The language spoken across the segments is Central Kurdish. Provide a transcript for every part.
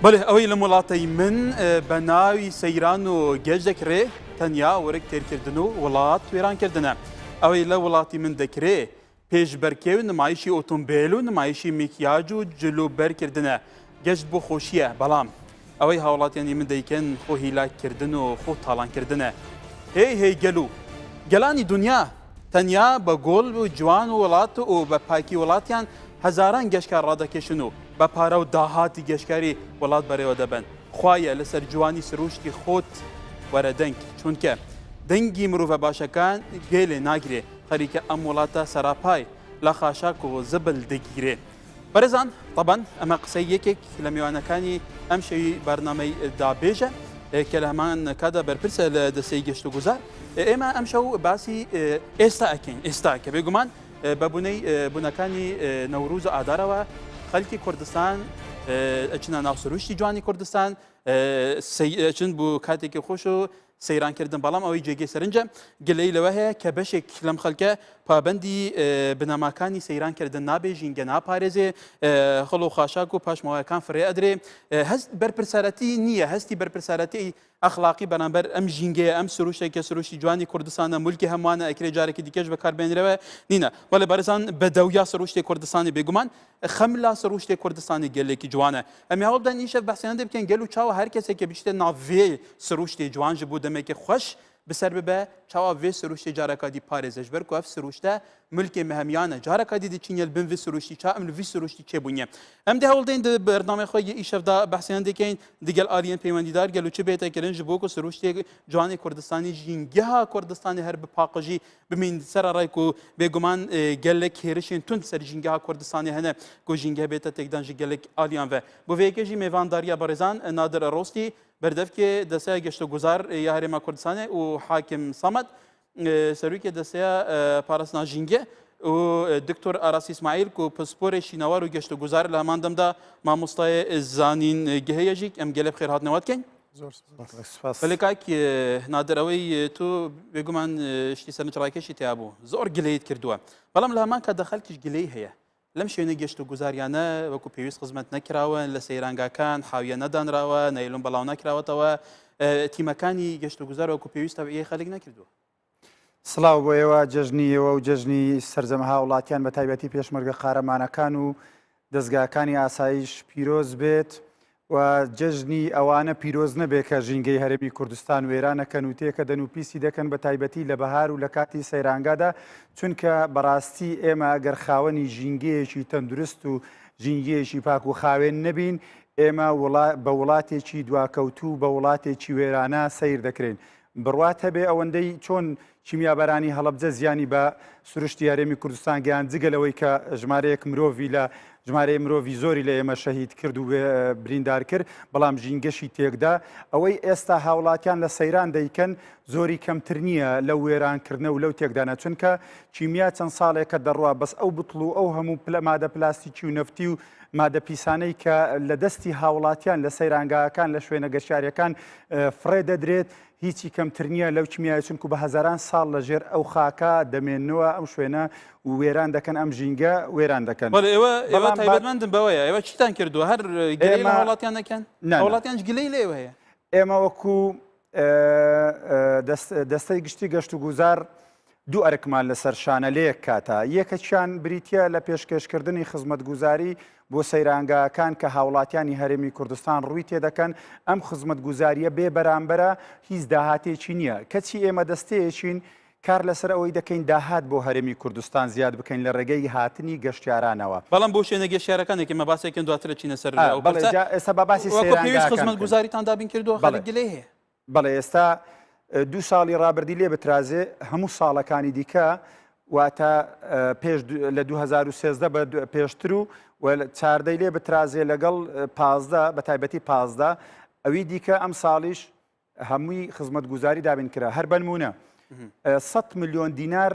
بله ئەوەی لە وڵاتەی من بە ناوی سەیران و گەشت دەکرێ تەنیا وەرەک تێرکردن و وڵات وێرانکردنە. ئەوەی لە وڵاتی من دەکرێ پێشبەرکێ و نمایشی ئۆتۆمبیل و نمایشی میکیاج و جلوبەرکردنە. گەشت بۆ خۆشیە، بەڵام ئەوەی هاوڵاتیانی من دەیکەن خۆ هیلاکردن و خۆ تاڵانکردنە. هی گەل و گەلانی دنیا تەنیا بە گۆڵ و جوان و وڵات و بە پاکی وڵاتیان هەزاران گەشتکار ڕادەکێشن و بە پارە و داهاتی گەشتکاری وڵات بەرەوە دەبن. خوایە لەسەر جوانی سروشتی خۆت وەرە دەنگ، چونکە دەنگی مرۆڤە باشەکان گێلێ ناگرێ خەریکە ئەم وڵاتە سەراپای لە خاشاک و زبل دەگیرێ. بەرەزان طبعاً ئەمە قسەی یەکێک لە میوانەکانی ئەم شەوی بەرنامەی دابێژە کە لە هەمان کادا بەرپرسە لە دەستەی گەشت و گوزار. ئێمە ئەم شەو باسی ئێستا ئەکەین، ئێستا کە بێگومان بەبوونەی بوونەکانی نەوروز و ئادارەوە خەڵکی کوردستان ئەچنە ناو سروشتی جوانی کوردستان ئەچن بوو کاتێکی خۆش و سەیرانکردن، بەڵام ئەوەی جێگەی سەرنجە گلەی لەوە هەیە کە بەشێک لەم خەڵکە پابەندی بنەماکانی سەیرانکردن نابێ، ژینگە ناپارێزێ، خەڵ و خاشاک و پاشماوەکان فرێ ئەدرێ. هەست بەرپرسارەتی نییە، هەستی بەرپرسارەتی ئەخلاقی بەرامبەر ئەم ژینگەیە، ئەم سروشتێکە سروشتی جوانی کوردستانە مولکی هەمووانە ئەکرێ جارێکی دیکەش بەکاربێنرەوە نینە. وەڵێ بەرزان بەدەویا سروشتی کوردستانی بێگومان خەملا سروشتی کوردستانی گەلێکی جوانە. ئەم هەوڵ بدەن ئیشە بەحسیان بکەن گەل و چاوە هەر کەسێکە بیشتە ناوێ سروشتی جوان ji بۆ دەمێکی خۆش بسەر ببە چاوا vê سروشتê careka dî parêze ji ber ku ev siruşte milkê me hemiyan e careka dî diçîne bin vî siruştî ça em li vî siruştî çêbûniye. Em dê hewl deyn di bername xwe yê îşevda behsiyan dikeyn digel aliyên peywendîdar gel û çi bête kirin ji bo ku siruştê ciwanê Kurdistanî jîngeha Kurdistanê her bi paqijî bimîn sera ray ku bêguman gelek hêrişên tund ser jîngeha Kurdistanê hene ku jîngeh bête têkdan ji gelek aliyan ve. Bu vê yekê jî mêvandariya Barzan Nadir Rostî بەردەفکێ دەسەیە گەشتە گوزار یا هەرێما کوردستانê û حاکم سەمەد سەرۆکێ دەسەیە پاراستنا ژینگە û دکتۆر ئاراسی ئیسماعیل ku pisporê şînewar û گەشتە گوزار لە هەمان demda mamostayê zanîngehê jî em gelê bixêr hatine wat kein. Pelêkak Nadir ew tu bêguman ştî serniçڕاکێشی têya bû zor gileyît kردووە بەڵام لە هەمان کاتدا خەڵکیش گلەی هەیە لەم شوێنە گەشت و گوزاریانە وەکو پێویست خزمەت نەکراوە لە سەیرانگاکان حاویە نەدانراوە نەیلۆن بەڵاو نەکراوەتەوە تیمەکانی گەشت و گوزار وەکو پێویستە بە خەڵک نەکردووە. سڵاو بۆ ئێوە جەژنیەوە و جەژنی سەرجەمەها وڵاتیان بە تایبەتی پێشمەرگە قارەمانەکان و دەستگاکانی ئاسایش پیرۆز بێت و جەژنی ئەوانە پیرۆز نەبێت کە ژینگەی هەرێمی کوردستان وێرانەکەن و تێکە دەن و پیسی دەکەن بە تایبەتی لە بەهار و لە کاتی سەیرانگادا چونکە بەڕاستی ئێمە ئەگەر خاوەنی ژینگەیەکی تەندروست و ژینگەیەکی پاک و خاوێن نەبین ئێمە بە وڵاتێکی دواکەوتوو بە وڵاتێکی وێرانە سیر دەکرێن. بڕوات هەبێ ئەوەندەی چۆن کیمیابەرانی هەڵەبجە زیانی بە سروشتی هەرێمی کوردستان گەیان جگەلەوەی کە ژمارەیەک مرۆڤی لە ژمارەی مرۆڤی زۆری لە ئێمە شەهید کرد و بریندار کرد بەڵام ژینگەشی تێکدا ئەوەی ئێستا هاوڵاتیان لە سەیران دەیکەن زۆری کەمتر نییە لەو وێرانکردنە و لەو تێکدانە چونکە کیمیا چەند ساڵێکە دەڕوا بەس ئەو بتڵ و ئەو هەموو مادە پلاستیکی و نەفتی و مادە پیسانەی کە لە دەستی هاوڵاتیان لە سەیرانگاکان لە شوێنە گەشتیاریەکان فڕێ دەدرێت هیچی کەمتر نییە لەو کیمیای چونکو بە هەزاران ساڵ لە ژێر ئەو خاکە دەمێننەوە ئەم شوێنە و وێران دەکەن ئەم ژینگە وێران دەکەن. ئێوە تایبەتمەندن بەوەیە ئێوە چیتان کردووە هەر گلەی لە وڵاتیان نەکەن وڵاتیانش گلەی لێوە هەیە. ئێمە وەکو دەستەی گشتی گەشت و گوزار دوو ئەرکمان لەسەر شانە لە یەک کاتە یەکەچیان بریتە لە پێشکەشکردنی خزمەتگوزاری بۆ سەیرانگاکان کە هاوڵاتیانی هەرێمی کوردستان ڕووی تێدەکەن ئەم خزمەتگوزاریە بێ بەرامبەرە هیچ داهاتێکی نییە کەچی ئێمە دەستەیەکین کار لەسەر ئەوەی دەکەین داهات بۆ هەرێمی کوردستان زیاد بکەین لە ڕێگەی هاتنی گەشتیارانەوە. بەڵام بۆ شوێنە گەشتیارەکانێکی مە باسێکن دواترە چینە سەر ئێستا بە باسی سەیرانگاکان خزمەتگوزاریتان دابین کردووە خەڵک گلەی هەیە. بەڵێ ئێستا 2 ساڵی ڕابردی لێ بترازێ هەموو ساڵەکانی دیکە واتە پێش لە 2013 بە پێشتر و چاردەی لێ بترازێ لەگەڵ 15 بە تایبەتی 15 ئەوی دیکە ئەم ساڵیش هەمووی خزمەتگوزاری دابین کرا هەر بنمونە 100 ملیۆن دینار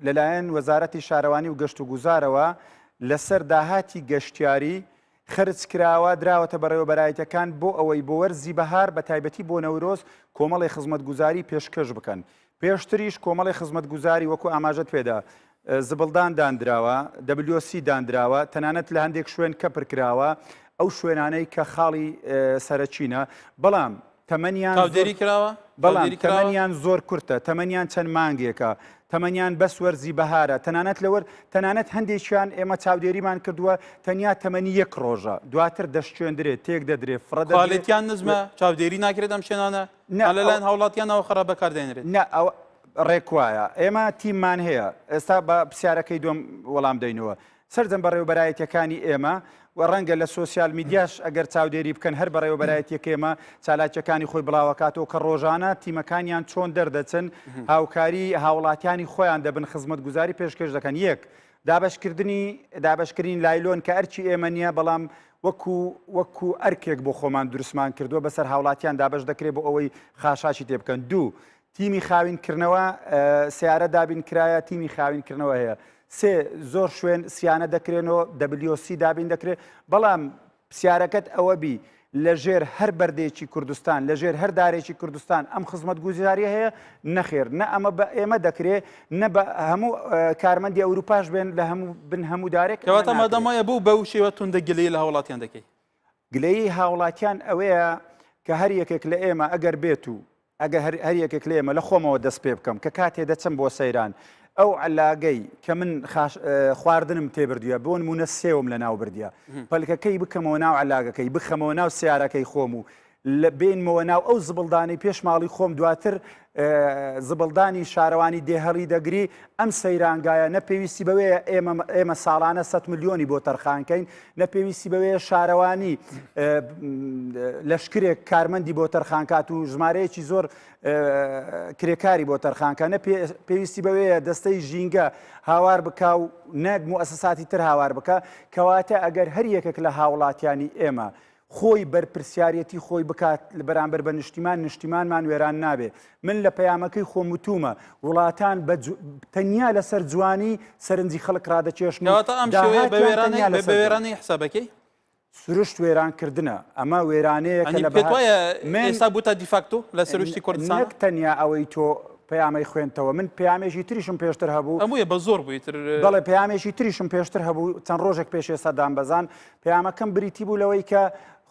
لەلایەن وەزارەتی شارەوانی و گەشت و گوزارەوە لەسەر داهاتی گەشتیاری خرج کراوە دراوەتە بەڕێوەبەرایەتەکان بۆ ئەوەی بۆ وەرزی بەهار بە تایبەتی بۆ نەورۆز کۆمەڵی خزمەتگوزاری پێشکەش بکەن. پێشتریش کۆمەڵی خزمەتگوزاری وەکو ئاماژەت پێدا زبڵدان دانراوە WC دانراوە تەنانەت لە هەندێک شوێن کەپڕ کراوە ئەو شوێنانەی کە خاڵی سەرچینە بەڵام تەمەنیان چاودێری کراوە بەڵام تەمەنیان زۆر کورتە تەمەنیان چەند مانگێکە تەمەنیان بەس وەرزی بەهارە تەنانەت هەندێکیان ئێمە چاودێریمان کردووە تەنیا تەمەنی یەک ڕۆژە دواتر دەشتێندرێت تێک دەدرێت فڕەدەڵێتیان نزمە چاودێری ناکرێت ئەم شوێنانە لەلایەن هاوڵاتیانەوە خراپ بەکاردێنرێت نه ئەو ڕێک وایە ئێمە تیممان هەیە ئێستا بە پرسیارەکەی دوم وەڵام دەینەوە سەرجەم بەڕێوەبەرایەتیەکانی ئێمە و ڕەنگە لە سوسیال میدیاش ئەگەر چاودێری بکەن هەر بەڕێوەبەرایەتیەکە ئێمە چالاکیەکانی خۆی بڵاوەکاتەوە کە ڕۆژانە تیمەکانیان چۆن دەردەچن هاوکاری هاوڵاتیانی خۆیان دەبن خزمەتگوزاری پێشکەش دەکەن یەک دابەشکردنی لایلۆن کە ئەرچی ئێمە نییە بەڵام وەکو ئەرکێک بۆ خۆمان دروستمان کردووە بەسەر هاوڵاتیان دابش دەکرێت بۆ ئەوەی خاشاشی تێ بکەن دوو تیمی خاوینکردنەوە سیارە دابین کرایە تیمی خاوینکردنەوە هەیە سێ زۆر شوێن سیانە دەکرێنەوە WC دابین دەکرێت بەڵام پرسیارەکەت ئەوە بی لەژێر هەر بەردێکی کوردستان لەژێر هەر دارێکی کوردستان ئەم خزمەتگوزاری هەیە نەخێر نە ئەمە بە ئێمە دەکرێت نە بە هەموو کارمەندی ئەوروپاش بێن لە هەموو دارێک کەواتە مادەمایە بوو بەو شێوە توندە گلەی لە هاوڵاتیان دەکەی گلەیی هاوڵاتیان ئەوەیە کە هەر یەکێک لە ئێمە ئەگەر بێت و ئەگەر هەر یەکێک لە ئێمە لە خۆمەوە دەست پێ بکەم کە کاتێ دەچم بۆ سەیران ئەو علاگەی کە من خواردنم تێبردووە بۆ نمونە سێوم لە ناو بردیە پەلکەکەی بکەمەوە ناو علاگەکەی بخەمەوە ناو سیارەکەی خۆم و بینمەوە ناو ئەو زبڵدانی پێش ماڵی خۆم دواتر زبڵدانی شارەوانی دێهەڵی دەگری ئەم سەیرانگایە نەپێویستی بەوەیە ئێمە ساڵانە 100 ملیۆنی بۆ تەرخانکەین نەپێویستی بەوەیە شارەوانی لەشکرێک کارمەندی بۆ تەرخانکات و ژمارەیەکی زۆر کرێکاری بۆ تەرخانکە پێویستی بەوەیە دەستەی ژینگە هاوار بکە و نەک موئەسەساتی تر هاوار بکە کەواتە ئەگەر هەر یەکێک لە هاوڵاتیانی ئێمە خۆی بەرپرسیارەتی خۆی بکات لە بەرامبەر بە نیشتیمانمان وێران نابێ من لە پەیامەکەی خۆم وتومە وڵاتان تەنیا لەسەر جوانی سەرنجی خەڵک ڕادەکێشن بە وێرانی حسابەکەی سروشت وێرانکردنە ئەمە وێرانەیە کە لە ئێستا بووتە دیفاکتۆ لە سروشتی کوردستان نەک تەنیا ئەوەی تۆ پەیامی خوێنتەوە من پەیامێکی تریشم پێشتر هەبوو ئەموویە بە زۆر بوویتر بەڵێ پەیامێکی تریشم پێشتر هەبوو چەند ڕۆژێک پێش ئێستا دامبەزان پەیامەکەم بریتی بوو لەوەی کە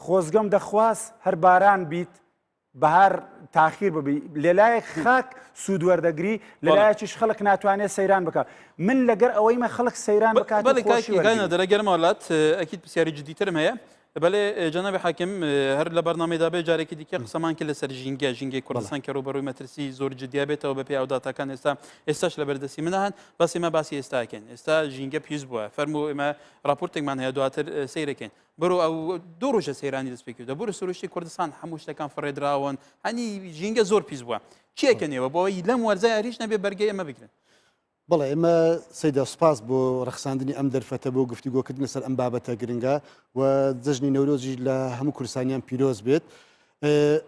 خۆزگەم دەخواست هەر باران بیت بەهار تاخیر ببی لەلایەک خاک سوود وەردەگری لەلایەکیش خەڵک ناتوانێت سەیران بکە من لەگەر ئەوەی مە خەڵک سەیران بکات دەرەگەرم وڵات ئەکید پرسیاری جدیترم هەیە بەڵێ جەنابی حاکم هەر لە بەرنامەیدا بێ جارێکی دیکە قسەمان کرد لەسەر ژینگەی کوردستان کە ڕوبەڕووی مەترسی زۆر جدیا بێتەوە بەپێی ئەو داتاکان ئێستاش لە بەردەستی منەهان باسی ئێمە باسی ئێستاکەین ئێستا ژینگە پیس بووە فەرموو ئێمە راپۆرتێکمان هەیە دواتر سەیرەکەین بەرۆ ئەو دوو ڕۆژە سەیرانی دەست پێ کردووە بۆ سروشتی کوردستان هەموو شتەکان فڕێدراون هەنی ژینگە زۆر پیس بووە چیەکەنێوە بۆ ئەوەی لەم وەرزای هەریش نەبێ بەرگەی ئەمە بگرن بەڵێ ئێمە سەیدا سوپاس بۆ ڕەخساندنی ئەم دەرفەتە بۆ گفتوگۆکردن لەسەر ئەم بابەتە گرنگە و جەژنی نەورۆزی لە هەموو کوردستانیان پیرۆز بێت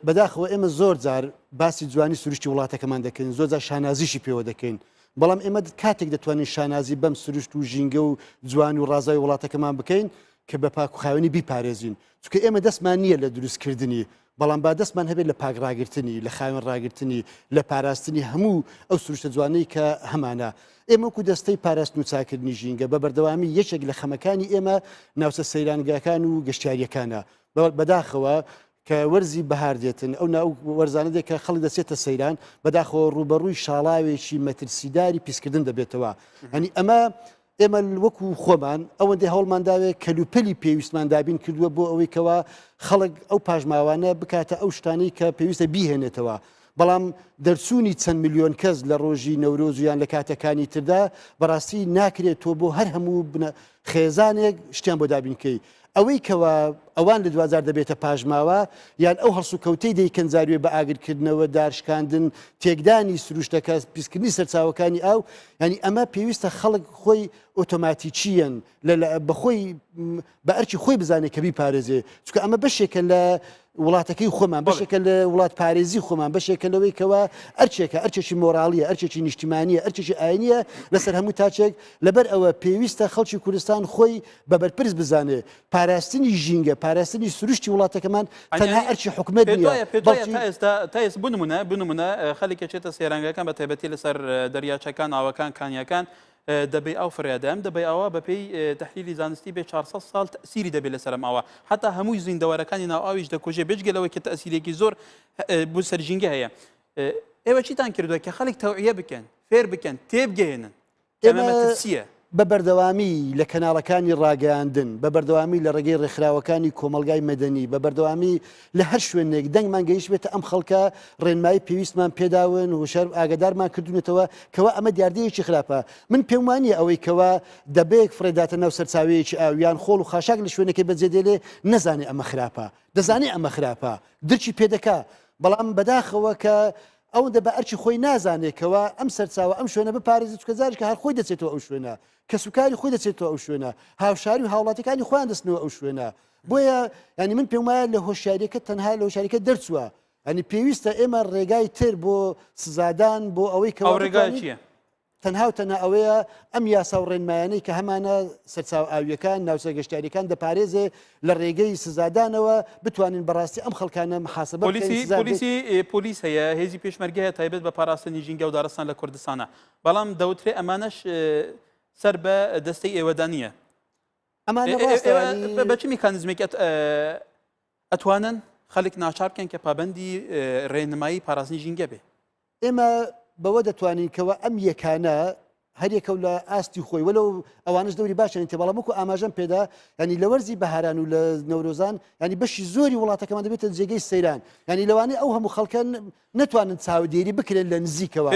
بەداخەوە ئێمە زۆر جار باسی جوانی سروشتی وڵاتەکەمان دەکەین زۆر جار شانازیشی پێوە دەکەین بەڵام ئێمە کاتێک دەتوانین شانازی بەم سروشت و ژینگە و جوانی و ڕازای وڵاتەکەمان بکەین کە بە پاکوخاوێنی بیپارێزین چونکە ئێمە دەستمان نییە لە دروستکردنی بەڵام با دەستمان هەبێت لە پاکڕاگرتنی لە خاوێن ڕاگرتنی لە پاراستنی هەموو ئەو سروشتە جوانەی کە هەمانە ئێمە وەکو دەستەی پاراستن و چاکردنی ژینگە بە بەردەوامی یەکێک لە خەمەکانی ئێمە ناوچە سەیرانگاکان و گەشتیاریەکانە بەداخەوە کە وەرزی بەهار دێتن ئەو ناو وەرزانە دێک کە خەڵک دەچێتە سەیران بەداخەوە ڕوبەڕووی شاڵاوێکی مەترسیداری پیسکردن دەبێتەوە هەنی ئەمە ئێمە وەکو خۆمان ئەوەندەی هەوڵمانداوێت کەلوپەلی پێویستمان دابین کردووە بۆ ئەوەی کەوا خەڵک ئەو پاژماوانە بکاتە ئەو شتانەی کە پێویستە بیهێنێتەوە بەڵام دەرچوونی چەند میلیۆن کەس لە ڕۆژی نەورۆزیان لە کاتەکانی تردا بەڕاستی ناکرێت تۆ بۆ هەر هەموو خێزانێک شتیان بۆ دابینکەی ئەوەی کەوا ئەوان لە 2000 دەبێتە پاژماوە یان ئەو هەڵسو کەوتەی دەیکەن زاروێ بە ئاگرکردنەوە دارشکاندن تێکدانی سروشتەکە پیسکردنی سەرچاوەکانی ئاو ینی ئەمە پێویستە خەڵک خۆی ئۆتۆماتیکیەن بەخۆی بە ئەرکی خۆی بزانێت کە بیپارێزێ چونکە ئەمە بەشێکە لە وڵاتەکەی خۆمان بەشێکە لە وڵات پارێزی خۆمان بەشێکە لەوەی کەوا ئەرچێکی مۆراڵیە ئەرچێکی نیشتیمانیە ئەرچێکی ئاینیە لەسەر هەموو تاچێک لەبەر ئەوە پێویستە خەڵکی کوردستان خۆی بە بەرپرس بزانێ پاراستنی ژینگە پاراستنی سروشتی وڵاتەکەمان تەنها ئەرچی حکومەت تا ئێستا بنمونە خەڵێکی چێتە سێرانگەکان بە تایبەتی لەسەر دەریاچەکان ئاوەکان کانیەکان دەبێ ئەو فریادەم دەبێ ئەوە بەپێی تحلیلی زانستی بێ 400 ساڵ تەسیری دەبێت لەسەرم ئەوە حتا هەمووی زیندەوەرەکانی ناو ئاویش دەکۆژێ بێجگەلەوەی کە تەسیرێکی زۆر بۆ سەرژینگە هەیە ئێوە چیتان کردووە کە خەڵک تەوعیە بکەن فێر بکەن تێبگەێنن ئێمەمەترسیە بە بەردەوامی لە کەناڵەکانی ڕاگەاندن بە بەردەوامی لە ڕێگەی ڕێکخراوەکانی کۆمەلگای مەدەنی بە بەردەوامی لە هەر شوێنێک دەنگمان گەیشت بێتە ئەم خەڵکە ڕێنمایی پێویستمان پێداون و شەر ئاگدارمان کردوونێتەوە کەوا ئەمە دیاردەیەکی خراپە من پێم وانە ئەوەی کەوا دەبێت فڕێداتە ناو سەرچاوەیەکی ئاویان خۆڵ و خاشاک لە شوێنەکەی بەجێدێلێ نەزانێ ئەمە خراپە دەزانێ ئەمە خراپە درچی پێدەکا بەڵام بەداخەوە کە ئەوەندە بە ئەرچی خۆی نازانێکەوە ئەم سەرچاوە ئەم شوێنە بپارێزی چکەزارش کە هەر خۆی دەچێتەوە ئەو شوێنە کە سوکاری خۆی دەچێتەوە ئەو شوێنە هاوشاری و هاوڵاتەکانی خۆیان دەستنەوە ئەو شوێنە بۆیە ینی من پێم وایە لە هۆشیاریەکە تەنها لە هۆشیاریەکە دەرچووە ئەنی پێویستە ئێمە ڕێگای تر بۆ سزادان بۆ ئەوەی کە ڕێگای چییە؟ تەنها و تەنها ئەوەیە ئەم یاسا و ڕێنمایانەی کە هەمانە سەرچاو ئاویەکان ناوسەرگەشتاریەکان دەپارێزێ لە ڕێگەی سزادانەوە بتوانین بەڕاستی ئەم خەڵکانە محاسبە پۆلیس هەیە هێزی پێشمەرگە هەیە تایبەت بە پاراستنی ژینگە و دارستان لە کوردستانە بەڵام دەوترێ ئەمانەش سەر بە دەستەی ئێوەدا نییە بەچی میکانزمێک ئەتوانن خەڵک ناچار بکەن کە پابەندی ڕێنمایی پاراستنی ژینگە بێ ئێمە بەوە دەتوانین کەەوە ئەم یەکانە هەرێکە لە ئاستی خۆی وەلو ئەوانش دەوری باشن تێ بەڵام وەکو ئاماژەم پێدا ینی لە وەرزی بەهاران و لە نەورۆزان ینی بەشی زۆری وڵاتەکەمان دەبێتە جێگەی سەیران ینی لەوانەیە ئەو هەموو خەڵکەن نتوانن چاودێری بکرێن لە نزیکەوە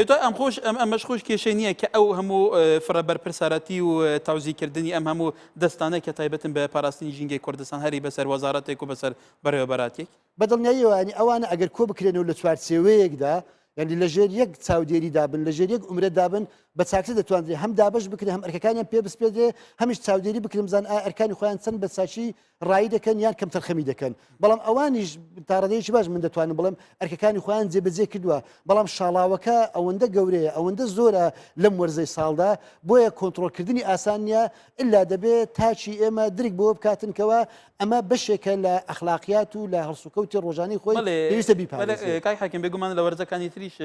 ئەمەش خۆش کێشەی نییە کە ئەو هەموو فڕەبەرپرسارەتی و تاوزیکردنی ئەم هەموو دەستانە کە تایبەتن بە پاراستنی ژینگەی کوردستان هەری بەسەر وەزارەتێک و بەسەر بەڕێوەبەراتێک بەدڵنیاییەوە ینی ئەوانە ئەگەر کۆ بکرێنەوە لە چوارچێوەیەکدا ینی لە ژێر یەک چاودێری دابن لە ژێر یەک عمرە دابن بە چاکسە دەتوانێت هەم دابش بکرێ هەم ئەرکەکانیان پێ بسپێدێ هەمیش چاودێری بکرم زان ئەرکانی خۆیان چەند بە ساچی ڕایی دەکەن یان کەم تەرخەمی دەکەن بەڵام ئەوانیش تا ڕێدەیەکی باش من دەتوانم بڵم ئەرکەکانی خۆیان جێبەجێ کردووە بەڵام شاڵاوەکە ئەوەندە گەورەیە ئەوەندە زۆرە لەم وەرزەی ساڵدا بۆیە کۆنتڕۆلکردنی ئاسان نیە ئللا دەبێت تاچی ئێمە درک بۆ بکاتنکەوە ئەمە بەشێکە لە ئەخلاقیات و لە هەڵسوکەوتی ڕۆژانی خۆی پێویستە بیپارێزێت کای حاکم بێگومان لە وەرزەکانی تریش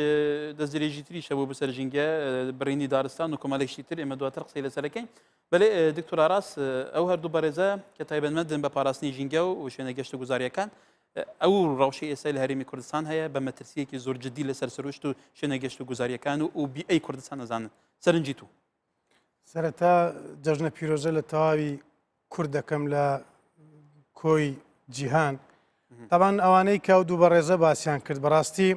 دەستدرێژی تریشە بۆ بەسەر ژینگە بڕینی دارستان و کۆمەڵێکی تر ئێمە دواتر قسەی لەسەرەکەین بەڵێ دکتۆر ئاراس ئەو هەردوو بەڕێزە کە تایبەتمەندن بە پاراستنی ژینگە و شوێنە گەشت و گوزاریەکان ئەو ڕەوشەی ئێستا لە هەرێمی کوردستان هەیە بە مەترسیەکی زۆر جددی لەسەر سروشت و شوێنە گەشت و گوزاریەکان و بیئەی کوردستان نەزانن سەرنجی تو سەرەتا جەژنە پیرۆژە لە تەواوی کورد دەکەم لە کۆی جیهان تاوان ئەوانەی کە دوو بەڕێزە باسییان کرد بەڕاستی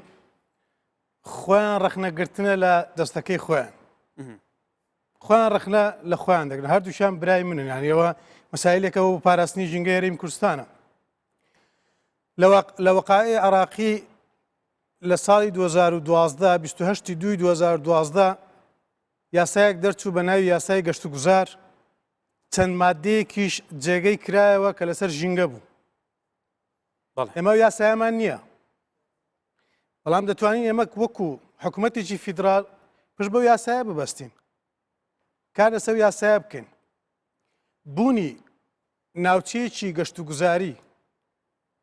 خۆیان ڕەخنەگرتنە لە دەستەکەی خۆیان خۆیان ڕخنە لە خۆیان دەگرن هەردووشیان برای منن یانیەوە مەسایلێکەوە بۆ پاراستنی ژینگە هەرێمی کوردستانە لە وەقایع عراقی لە ساڵی 2012 28 دوای 2012 یاسایەک دەرچوو بە ناوی یاسای گەشت و گوزار چەند مادەیەکیش جێگەی کرایەوە کە لەسەر ژینگە بوو ئێمە یاسایەمان نییە بەڵام دەتوانین ئێمە وەکو حکوومەتێکی فیدرال پشت بەو یاسایە ببەستین کار لەسەر یاسایە بکەین بوونی ناوچەیەکی گەشت و گوزاری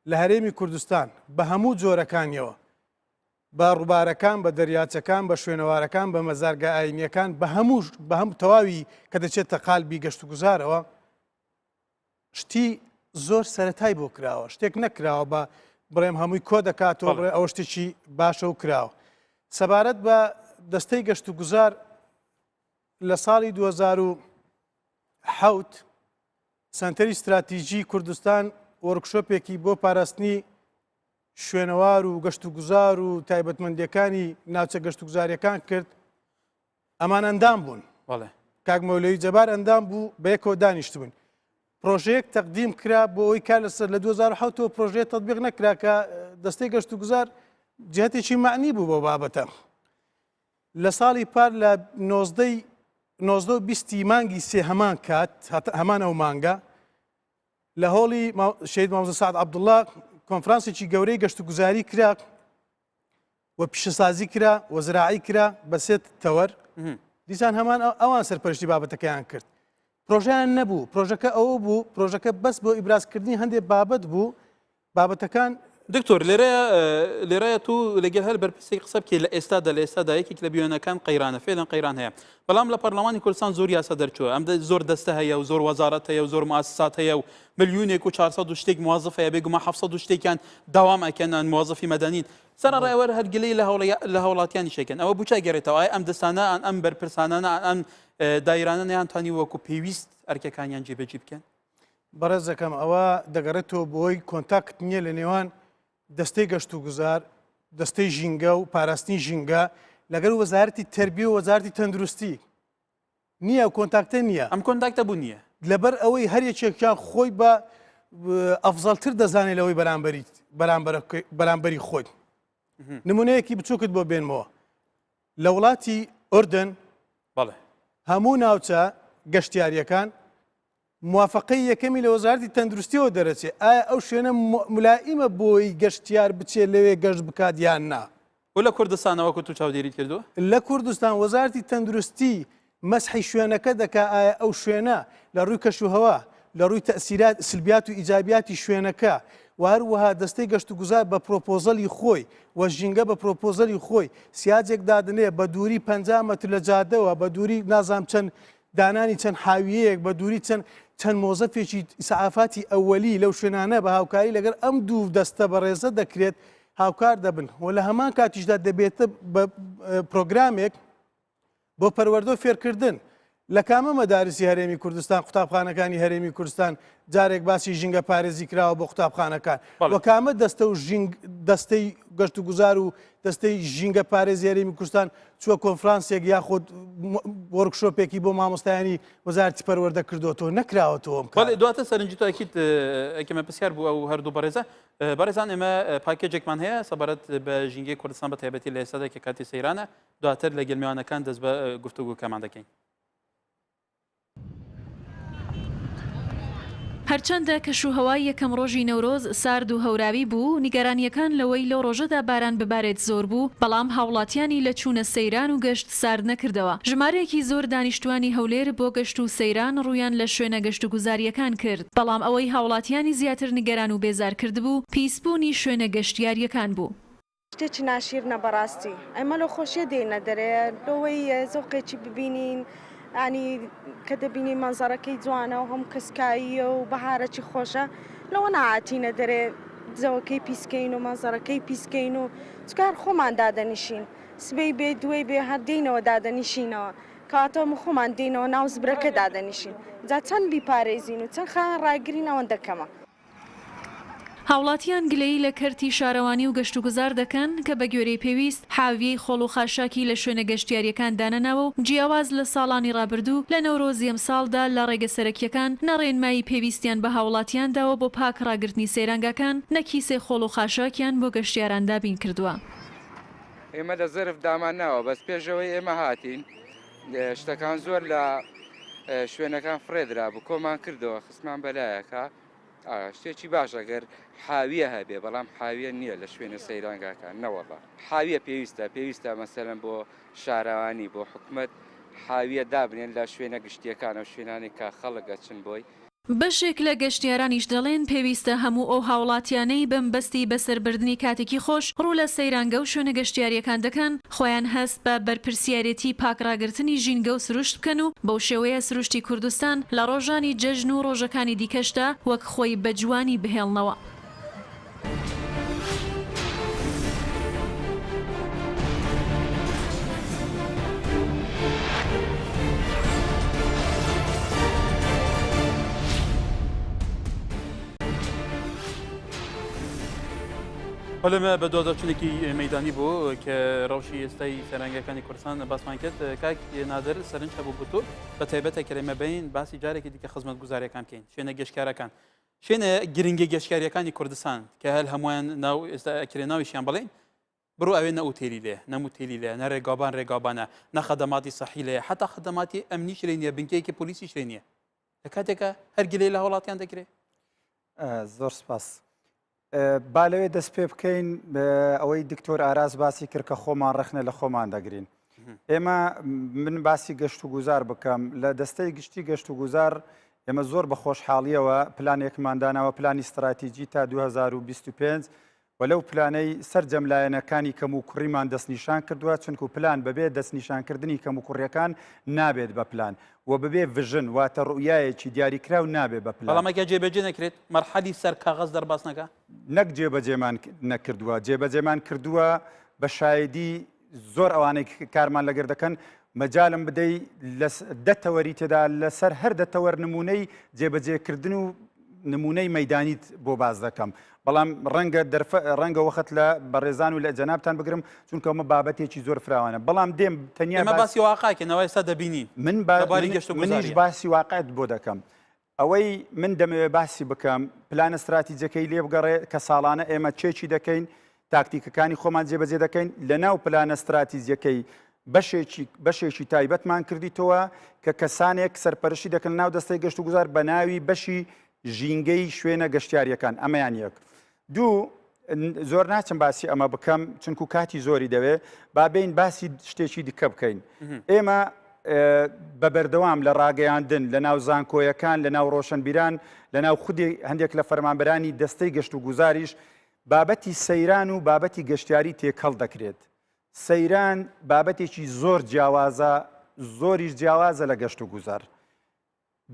لە هەرێمی کوردستان بە هەموو جۆرەکانیەوە بە ڕووبارەکان بە دەریاچەکان بە شوێنەوارەکان بە مەزارگە ئاینیەکان بە هەموو تەواوی کە دەچێتە قالبی گەشت و گوزارەوە شتی زۆر سەرەتای بۆ کراوە شتێک نەکراوە بە بڕێم هەمووی کۆ دەکاتەوە بڵێ ئەوە شتێکی باشە و کراوە سەبارەت بە دەستەی گەشت و گوزار لە ساڵی 2007 سنتەری استراتیژی کوردستان وەرکشۆپێکی بۆ پاراستنی شوێنەوار و گەشت و گوزار و تایبەتمەندیەکانی ناوچە گەشت و گوزاریەکان کرد ئەمان ئەندام بوون کاک مەولەوی جەبار ئەندام بوو بە یەکەوە دانیشت بوون پرۆژەیەک تەقدیم کرا بۆ ئەوی کار لەسەر لە 2007 پرۆژەیە تەطبیق نەکرا کە دەستەی گەشت و گوزار جهتێکی معنی بوو بۆ بابەتە لە ساڵی پار لە 19 مانگی سێ هەمان کات هەمان ئەو مانگە لە هۆڵی شەید مامۆستا سعد عەبدوڵڵا کۆنفرانسێکی گەورەی گەشت و گوزاری کرا و پیشەسازی کرا و زراعی کرا بە سێ تەوەر دیسان هەمان ئەوان سەرپەرشتی بابەتەکەیان کرد پرۆژەیان نەبوو پرۆژەکە ئەوە بوو پرۆژەکە بەس بۆ ئیبرازکردنی هەندێک بابەت بوو بابەتەکان دکتۆر لێرەیە تو لەگەل هەر بەرپرسێک قسە بکەیت لە ئێستادا لە ئێستادا یەکێک لە بیۆنەکان قەیرانە فێڵەن قەیران هەیە بەڵام لە پەرلەمانی کوردستان زۆر یاسا دەرچووە ئەم زۆر دەستە هەیە و زۆر وەزارەت هەیە و زۆر مؤسسات هەیە و ملیونێک و 400 و شتێک موظف هەیە بێگومان 700 و شتێکیان داوام ئەکەنان موظفی مەدەنین سەرڕێوەەر هەرگلەی لە هەوڵاتیانی شێکن ئەوە بچای گەڕێتەوە ئەم دەستانە ئەم بەرپرسانانە ئەم دایرانە نەیانتوانی وەکو پێویست ئەرکەکانیان جێبەجێ بکەن بەڕێزەکەم ئەوە دەگەڕێتەوە بۆی کۆنتاکت نییە لە نێوان دەستەی گەشت و گوزار دەستەی ژینگە و پاراستنی ژینگە لەگەر وەزارەتی تەربیە و وەزارەتی تەندروستی نییە کۆنتاکتە نییە ئەم کۆنتاکتە بوو نییە لەبەر ئەوەی هەر یەکێکیان خۆی بە ئەفزەڵتر دەزانێت لەوەی بەرامبەری خۆی نمونەیەکی بچووکت بۆ بێنمەوە لە وڵاتی ئوردن بەڵێ هەموو ناوچە گەشتیاریەکان موافقەی یەکەمی لە وەزارەتی تەندروستیەوە دەرەچێت ئایا ئەو شوێنە ملائیمە بۆی گەشتیار بچێت لەوێ گەشت بکات یان نا و لە کوردستانەوەکو تو چاودێریت کردووە لە کوردستان وەزارەتی تەندروستی مەسحی شوێنەکە دەکا ئایا ئەو شوێنە لە ڕووی کەشوهەوا لە ڕووی تەسیرات سلبیات و ئیجابیاتی شوێنەکە و هەروەها دەستەی گەشت و گوزار بە پرۆپۆزەلی خۆی و ژینگە بە پرۆپۆزەلی خۆی سیاجێک دادنێ بە دووری 50 مەتر لە جادەوە بە دووری نازام چەند دانانی چەند حاویەیەک بە دووری چەند مۆزەفێکی ئیسعافاتی ئەوەلی لەو شوێنانە بە هاوکاری لەگەر ئەم دوو دەستە بەڕێزە دەکرێت هاوکار دەبن و لە هەمان کاتیشدا دەبێتە پرۆگرامێک بۆ پەروەردە و فێرکردن لە کامە مەدارسی هەرێمی کوردستان قوتابخانەکانی هەرێمی کوردستان جارێک باسی ژینگە پارێزی کراوە بۆ قوتابخانەکان وە کامە دەستەی گەشت و گوزار و دەستەی ژینگە پارێزی هەرێمی کوردستان چووە کۆنفرانسێک یاخود وەرکشۆپێکی بۆ مامۆستایانی وەزارەتی پەروەردە کردوەوە نەکراوەتەوە دواتە سەرنجی تو ئەکیت ئەکەمە پرسیار بوو ئەو هەردوو بەڕێزە بەڕێزان ئێمە پاکێجێکمان هەیە سەبارەت بە ژینگەی کوردستان بە تایبەتی لە ئێستادا کە کاتی سەیرانە دواتر لە گەلمیوانەکان دەست بە گفتوگۆکەمان دەکەین هەرچەندە کەشوهەوای یەکەم ڕۆژی نەورۆز سارد و هەوراوی بوو نیگەرانیەکان لەوەی لەو ڕۆژەدا باران ببارێت زۆر بوو بەڵام هاوڵاتیانی لە چوونە سەیران و گەشت سارد نەکردەوە ژمارەیەکی زۆر دانیشتوانی هەولێر بۆ گەشت و سەیران ڕویان لە شوێنە گەشت و گوزاریەکان کرد بەڵام ئەوەی هاوڵاتیانی زیاتر نیگەران و بێزار کرد بوو پیسبوونی شوێنە گەشتیاریەکان بوو شتێکی ناشیرنە بەڕاستی ئەمە لە خۆشیە دێنە دەرێ لەوەی زەوقێکی ببینین ینی کە دەبینی مەنزەرەکەی جوانە و هەم کەسکاییە و بەهارەکی خۆشە لەوە نەهاتینە دەرێ زەوەکەی پیسکەین و مەنزەرەکەی پیسکەین و چکار خۆمان دادەنیشین سبەی بێ دوێ بێ هەردەینەوە دادەنیشینەوە کاتەوە خۆمان دێنەوە ناو زبرەکە دادەنیشین جا چەند بیپارێزین و چەند خان ڕاگرین ئەوەندەکەمە هاوڵاتیان گلەیی لە کەرتی شارەوانی و گەشت و گوزار دەکەن کە بە گوێرەی پێویست حاویەی خۆڵ و خاشاکی لە شوێنە گەشتیاریەکان دانەناوە و جیاواز لە ساڵانی ڕابردوو لە نەورۆزی ئەمساڵدا لە ڕێگە سەرەکیەکان نەڕێنمایی پێویستیان بە هاوڵاتیانداوە بۆ پاک ڕاگررتنی سەیرانگاکان نەکیسێ خۆڵ و خاشاکیان بۆ گەشتیاران دابین کردووە. ئێمە لە زەرف دامان ناوە بەس پێشەوەی ئێمە هاتین شتەکان زۆر لە شوێنەکان فرێدرا بوو کۆمان کردەوە خستمان بەلایەکە شتێکی باشە گەر حاویە هەبێ بەڵام حاویە نییە لە شوێنە سەیرانگاکان نەوەڵا حاویە پێویستە مەسەلەن بۆ شارەوانی بۆ حکومت حاویە دابنێن لە شوێنە گشتیەکان و شوێنانی کا خەڵکە چن بۆی بەشێک لە گەشتیارانیش دەڵێن پێویستە هەموو ئەو هاوڵاتیانەی بەمبەستی بەسەربردننی کاتێکی خۆش ڕوو لە سەیرانگە و شوێنە گەشتیاریەکان دەکەن خۆیان هەست بە بەرپرسیارەتی پاکڕاگررتنی ژینگە و سروشت بکەن و بەو شێوەیە سروشتی کوردستان لە ڕۆژانی جەژن و ڕۆژەکانی دیکەشدا وەک خۆی بە جوانی بهێڵنەوە. بەڵێمە بە دۆدەچونێکی مەدانی بوو کە ڕەوشی ئێستای سەرنگەکانی کوردستان باسمان کرد کاک نادر سەرنج هەبوو بوو بە تایبەتە کەرێمە بین باسی جارێکی دیکە خزمەت گوزاریەکان بکەین شوێنە گەشتکارەکان شوێنە گرنگی گەشتکاریەکانی کوردستان کە هەل هەمویان ناو ئێستا ئەکرێ ناویشیان بڵێن بڕۆ ئەوێ نەوتێلی لێ نەموتێلی لێ نە ڕێگابان ڕێگابانە نە خەدەماتی سەحی لێ حتا خەدەماتی ئەمنی شرێ نیە بنکەیەکی پۆلیسی شرێ نیە لە کاتێکە هەرگلەی لە وڵاتیان دەکرێت. زۆر سپاس. با لەوێ دەست پێ بکەین ئەوەی دکتۆر ئاراز باسی کرد کە خۆمان ڕخنە لە خۆمان دەگرین. ئێمە من باسی گەشت و گوزار بکەم لە دەستەی گشتی گەشت و گوزار ئێمە زۆر بە خۆشحاڵیەوە پلانێکماندانەوە پلانی استراتیجی تا 2025 وەلەو پلانەی سەرجەم لایەنەکانی کەم و کوڕیمان دەستنیشان کردووە چونکو پلان بەبێ دەستنیشانکردنی کەم و کوڕیەکان نابێت بە پلان و بەبێ ڤژن واتە ڕوئایەکی دیاریکراو نابێت بە پلان بەڵامەکە جێبەجێ نەکرێت مەرحەلی سەر کاغەز دەرباس نەکە نەک جێبەجێمان نەکردووە جێبەجێمان کردووە بە شایدی زۆر ئەوانەی کارمان لەگەر دەکەن مەجالم بدەی دەتەوەری تێدا لەسەر هەر دەتەوەر نمونەی جێبەجێکردن و نمونەی مەدانیت بۆ باز دەکەم بەڵام ڕەنگە وەخت لە بەڕێزان و لە جەنابتان بگرم چونکە ئەمە بابەتێکی زۆر فراوانە بەڵام دێم تەنیا ئێمە باسی واقعکەنەوەی سا دەبینین منیش باسی واقعیت بۆ دەکەم ئەوەی من دەمەوێت باسی بکەم پلانە استراتیجەکەی لێ بگەڕێ کە ساڵانە ئێمە چێکی دەکەین تاکتیکەکانی خۆمان جێبەجێ دەکەین لە ناو پلانە استراتیجەکەی بەشێکی تایبەتمان کردیتەوە کە کەسانێک سەرپەرشی دەکەن ناو دەستەی گەشت و گوزار بە ناوی بەشی ژینگەی شوێنە گەشتیاریەکان ئەمەیان یەک دوو زۆر ناچم باسی ئەمە بکەم چونکو کاتی زۆری دەوێ بابین باسی شتێکی دیکە بکەین ئێمە بە بەردەوام لە ڕاگەیاندن لە ناو زانکۆیەکان لە ناو ڕۆشنبیران لە ناو خودی هەندێک لە فەرمانبەرانی دەستەی گەشت و گوزاریش بابەتی سەیران و بابەتی گەشتیاری تێکەڵ دەکرێت سەیران بابەتێکی زۆر جیاوازە زۆریش جیاوازە لە گەشت و گوزار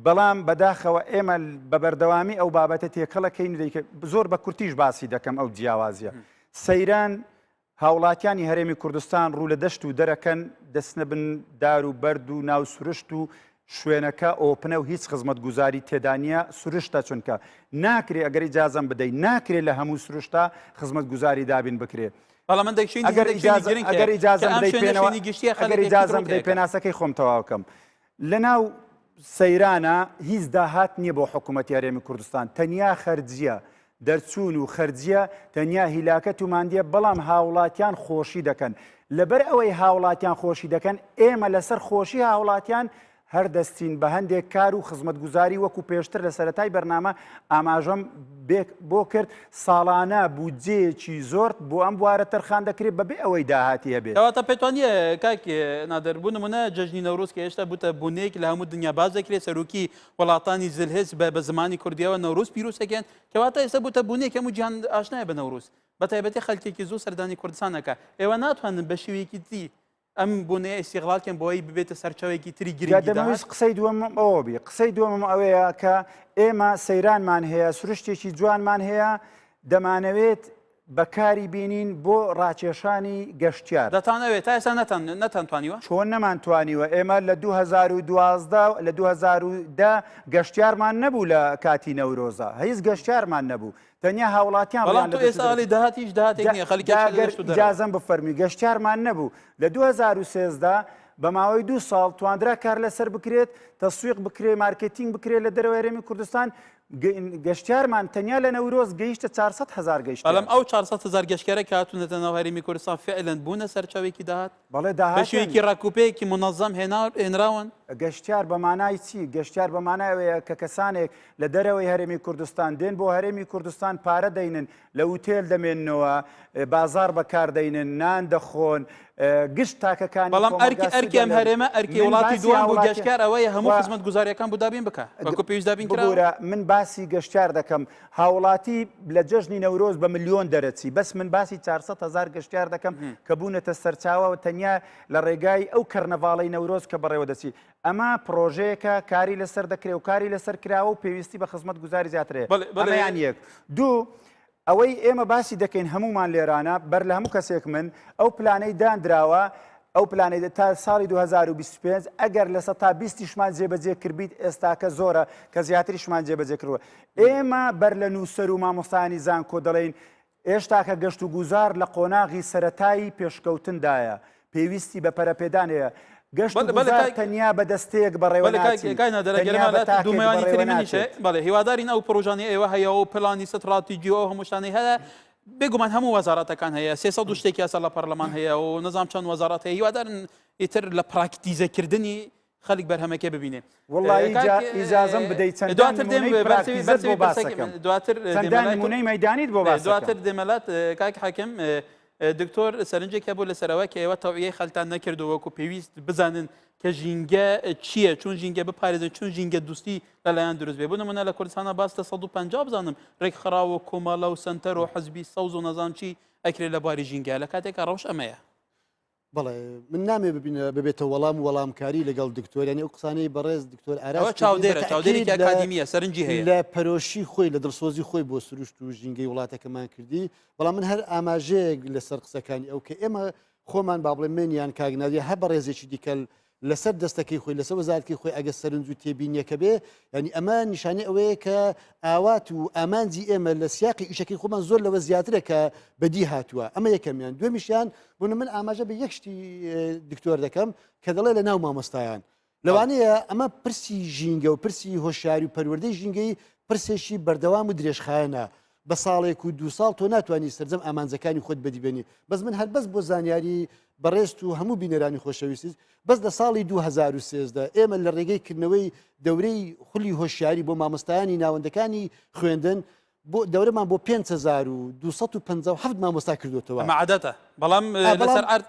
بەڵام بەداخەوە ئێمە بە بەردەوامی ئەو بابەتە تێکەڵەکەین زۆر بە کورتیش باسی دەکەم ئەو جیاوازیە سەیران هاوڵاتیانی هەرێمی کوردستان ڕوو لە دەشت و دەرەکەن دەستنە بن دار و بەرد و ناو سروشت و شوێنەکە ئۆپنە و هیچ خزمەت گوزاری تێدانە سروشتە چونکە ناکرێ ئەگەر ئیجازەم بدەیت ناکرێت لە هەموو سروشتا خزمەت گوزاری دابین بکرێت ئەگەر ئیجازەم بدەیت پێناسەکەی خۆم تەواوکەم لە ناو سەیرانە هیچ داهات نییە بۆ حکوومەتی هەرێمی کوردستان تەنیا خەرجیە دەرچوون و خەرجیە تەنیا هیلاکەت و ماندیە بەڵام هاوڵاتیان خۆشی دەکەن لەبەر ئەوەی هاوڵاتیان خۆشی دەکەن ئێمە لەسەر خۆشی هاوڵاتیان هەر دەستین بە هەندێک کار و خزمەت گوزاری وەکو پێشتر لە سەرەتای بەرنامە ئاماژەم بۆ کرد ساڵانە بودجەیەکی زۆر بۆ ئەم بوارە تەرخان دەکرێت بەبێ ئەوەی داهاتی هەبێت ئەواتە پێتوانیە کاک نادەربوون نمونە جەژنی نەورۆز کە هێشتا بوتە بوونەیەک لە هەموو دنیا باز دەکرێت سەرۆکی وڵاتانی زلهێز بە زمانی کوردیەوە نەورۆز پیرۆسەکەن کەواتە ئێستا بوتە بوونەیەک هەموو جیهان ئاشنایە بە نەورۆز بە تایبەتی خەڵکێکی زۆر سەردانی کوردستانەکە ئێوە ناتوانن بە شێوەیەکی دی ئەم بوونەیە ئیستیغڵالکەن بۆەوەی ببێتە سەرچاوێکی تری گرنگدەمەویست قسەی دووەم ئەوە بێ قسەی دووەم ئەوەیە کە ئێمە سەیرانمان هەیە سروشتێکی جوانمان هەیە دەمانەوێت بەکاری بینین بۆ ڕاکێشانی گەشتیار دەتانەوێت تا ئێستا نەتانتوانیوە چۆن نەمانتوانیوە ئێمە لە 2012 لە 2010 گەشتیارمان نەبوو لە کاتی نەورۆزە هیچ گەشتیارمان نەبوو تەنیا هاوڵاتیان بەڵام تۆ ئێستا داهاتیش داهاتێک نییە خەڵکی جازم بفەرمی گەشتیارمان نەبوو لە 2013 بە ماوەی 2 ساڵ توانرا کار لەسەر بکرێت تەسویق بکرێت مارکتینگ بکرێت لە دەرەوەی هەرێمی کوردستان گەشتیارمان تەنیا لە نەورۆز گەیشتە 400,000 گەشت بەڵام ئەو 400,000 گەشتیارە کە هاتوونەتە ناو هەرێمی کوردستان فعلەن بوونە سەرچاوێکی داهات بەڵێ داهات بەشێوەیەکی ڕاکوپەیەکی منەظەم هێنراون گەشتیار بە مانای چی گەشتیار بە مانایەوەیە کە کەسانێک لە دەرەوەی هەرێمی کوردستان دێن بۆ هەرێمی کوردستان پارە دەینن لە وتێل دەمێننەوە بازار بەکار دەینن نان دەخۆن گشت تاکەکانی بەڵام ئەرکی ئەم هەرێمە ئەرکی وڵاتی دووان بۆ گەشتیار ئەوەیە هەموو خزمەت گوزاریەکان بۆ دابین بکە بەکو پێویست دابین کرا من باسی گەشتیار دەکەم هاوڵاتی لە جەژنی نەورۆز بە ملیۆن دەرەچی بەس من باسی 400,000 گەشتیار دەکەم کە بوونەتە سەرچاوە تەنیا لە ڕێگای ئەو کەرنەڤاڵەی نەورۆز کە بەڕێوە دەچی ئەمە پرۆژەیەکە کاری لەسەر دەکرێت و کاری لەسەر کراوە و پێویستی بە خزمەت گوزاری زیاترێ ئەمەیان یەک دوو ئەوەی ئێمە باسی دەکەین هەمومان لێرانە بەر لە هەموو کەسێک من ئەو پلانەی دانراوە ئەو پلانەی تا ساڵی 2025 ئەگەر لە سە تا 20شمان جێبەجێ کردیت ئێستاکە زۆرە کە زیاتریشمان جێبەجێ کردووە ئێمە بەر لە نووسەر و مامۆستانی زانکۆ دەڵێن ئێشتاکە گەشت و گوزار لە قۆناغی سەرەتایی پێشکەوتندایە پێویستی بە پەرەپێدانەیە گەشت تەنیا بە دەستەیەک بەڕێوەدومەوانی تریمەنیشە بەڵێ هیوادارین ئەو پرۆژانی ئێوە هەیە و پلانی ستراتیجیەوە هەمووشانەی هەیە بێگومان هەموو وەزارەتەکان هەیە 300 شتێکی یاسا لە پەرلەمان هەیە و نەزانام چەند وەزارەت هەیە هیوادارن ئیتر لە پراکتیزەکردنی خەڵک بەرهەمەکە ببینێ ئیجازەم بدەیت دواتر نمونەی مەیدانیت بۆ دواتر دەمەلات کاک حاکم دکتۆر سەرنجێکە بۆ لەسەرەوە کە ئێوە تەویەی خەلتان نەکردەوەکو پێویست بزانن کە ژینگە چییە چون ژینگە بپارێزن چون ژینگە دوستی لەلایەن دروست بێ بۆ نمونە لە کوردستانە باس 150 بزانم ڕێک خراوە کۆمەڵە و سنتەر و حەزبی سەوز و نەزان چی ئەکرێت لە باری ژینگە لە کاتێکە ڕەوش ئەمەیە بەڵێ من نامێ ببێتە وەڵامکاری لەگەڵ دکتۆریانی ئەو قسانەی بەڕێز دکتۆر ئەوە چاودێرە چاودێرێکی ئەکادیمیە سەرنجی هەیە لە پەرۆشی خۆی لە دڵسۆزی خۆی بۆ سروشت و ژینگەی وڵاتەکەمان کردی بەڵام من هەر ئاماژەیەک لەسەر قسەکانی ئەو کە ئێمە خۆمان با بڵێ منیان کاگناوی هە بە ڕێزێکی دیکە لەسەر دەستەکەی خۆی لەسەر وەزارەتی خۆی ئەگە سەرنج و تێبینیەکە بێ ینی ئەمە نیشانەی ئەوەیە کە ئاوات و ئامانجی ئێمە لە سیاقی ئیشەکەی خۆمان زۆر لەوە زیاترە کە بەدی هاتووە ئەمە یەکەمیان دوێمیشیان بوون من ئاماژە بە یەک شتی دکتۆر دەکەم کە دەڵێ لە ناو مامۆستایان لەوانەیە ئەمە پرسی ژینگە و پرسی هۆشیاری و پەروەردەی ژینگەی پرسێکی بەردەوام و درێژخایەنە بە ساڵێک و 2 ساڵ تۆ ناتوانانی سەرجەم ئامانجەکانی خۆت بەدیبێنی بەس من هەر بەس بۆ زانیاری بەڕێست و هەموو بینەرانی خۆشەویست بەس لە ساڵی 2013 ئێمە لە ڕێگەی کردنەوەی دەورەی خولی هۆشیاری بۆ مامۆستایانی ناوەندەکانی خوێندن بۆ دەورەمان بۆ 5257 مامۆستا کردوتەوە مەعادەتە بەڵام لەسەر ئارد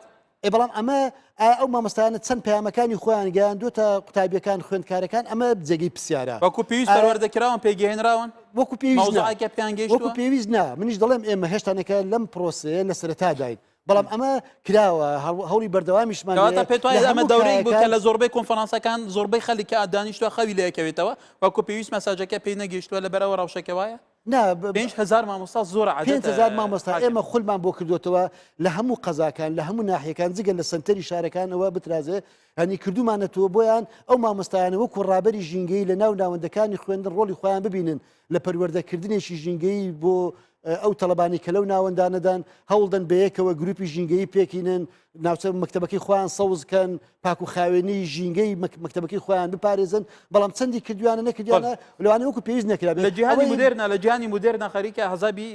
بەڵام ئەمە ئەو مامۆستایانە چەند پەیامەکانی خۆیان گەیاندوتە قوتابیەکان خوێندکارەکان ئەمە جێگەی پرسیارە وەکو پێویست پەروەردەکراون پێگەهێنراون وەکو پێویست مەوزوعێکە پێیان وەکو گەیشتووە پێویست نا منیش دەڵێم ئێمە هێشتانەکە لەم پرۆسەیە لە سەرەتاداین بەڵام ئەمە کراوە هەوڵی بەردەوامیشمان کەواتە پێت وایە ئەمە دەورەی بوو کە لە زۆربەی کۆنفەرانسەکان زۆربەی خەڵکی دانیشتووە خەوی لەیەکەوێتەوە وەکو پێویست مەساجەکە پێی نەگەیشتووە لەبەرەوە ڕەوشەکە وایە 5,000 مامۆستا زۆر عادەتە 5,000 مامۆستا ئێمە خولمان بۆ کردوتەوە لە هەموو قەزاکان لە هەموو ناحیەکان جگە لە سنتەری شارەکانەوە بترازێ هەنی کردومانەتەوە بۆیان ئەو مامۆستایانە وەکو ڕابەری ژینگەی لە ناو ناوەندەکانی خوێندن ڕۆڵی خۆیان ببینن لە پەروەردەکردنێکی ژینگەی بۆ ئەو تەلەبانی کە لەو ناوەندانەدان هەوڵدەن بەیەکەوە گروپی ژینگەی پێکینن ناوچە مەکتەبەکەی خۆیان سەوزکەن پاک و خاوێنی ژینگەی مەکتەبەکەی خۆیان بپارێزن بەڵام چەندی کردویانە نەکردوانە لەوانە وەکو پێویست نەکرا لە جیهانی مدرنا لە جیهانی مدرنا خەریکە حەزابی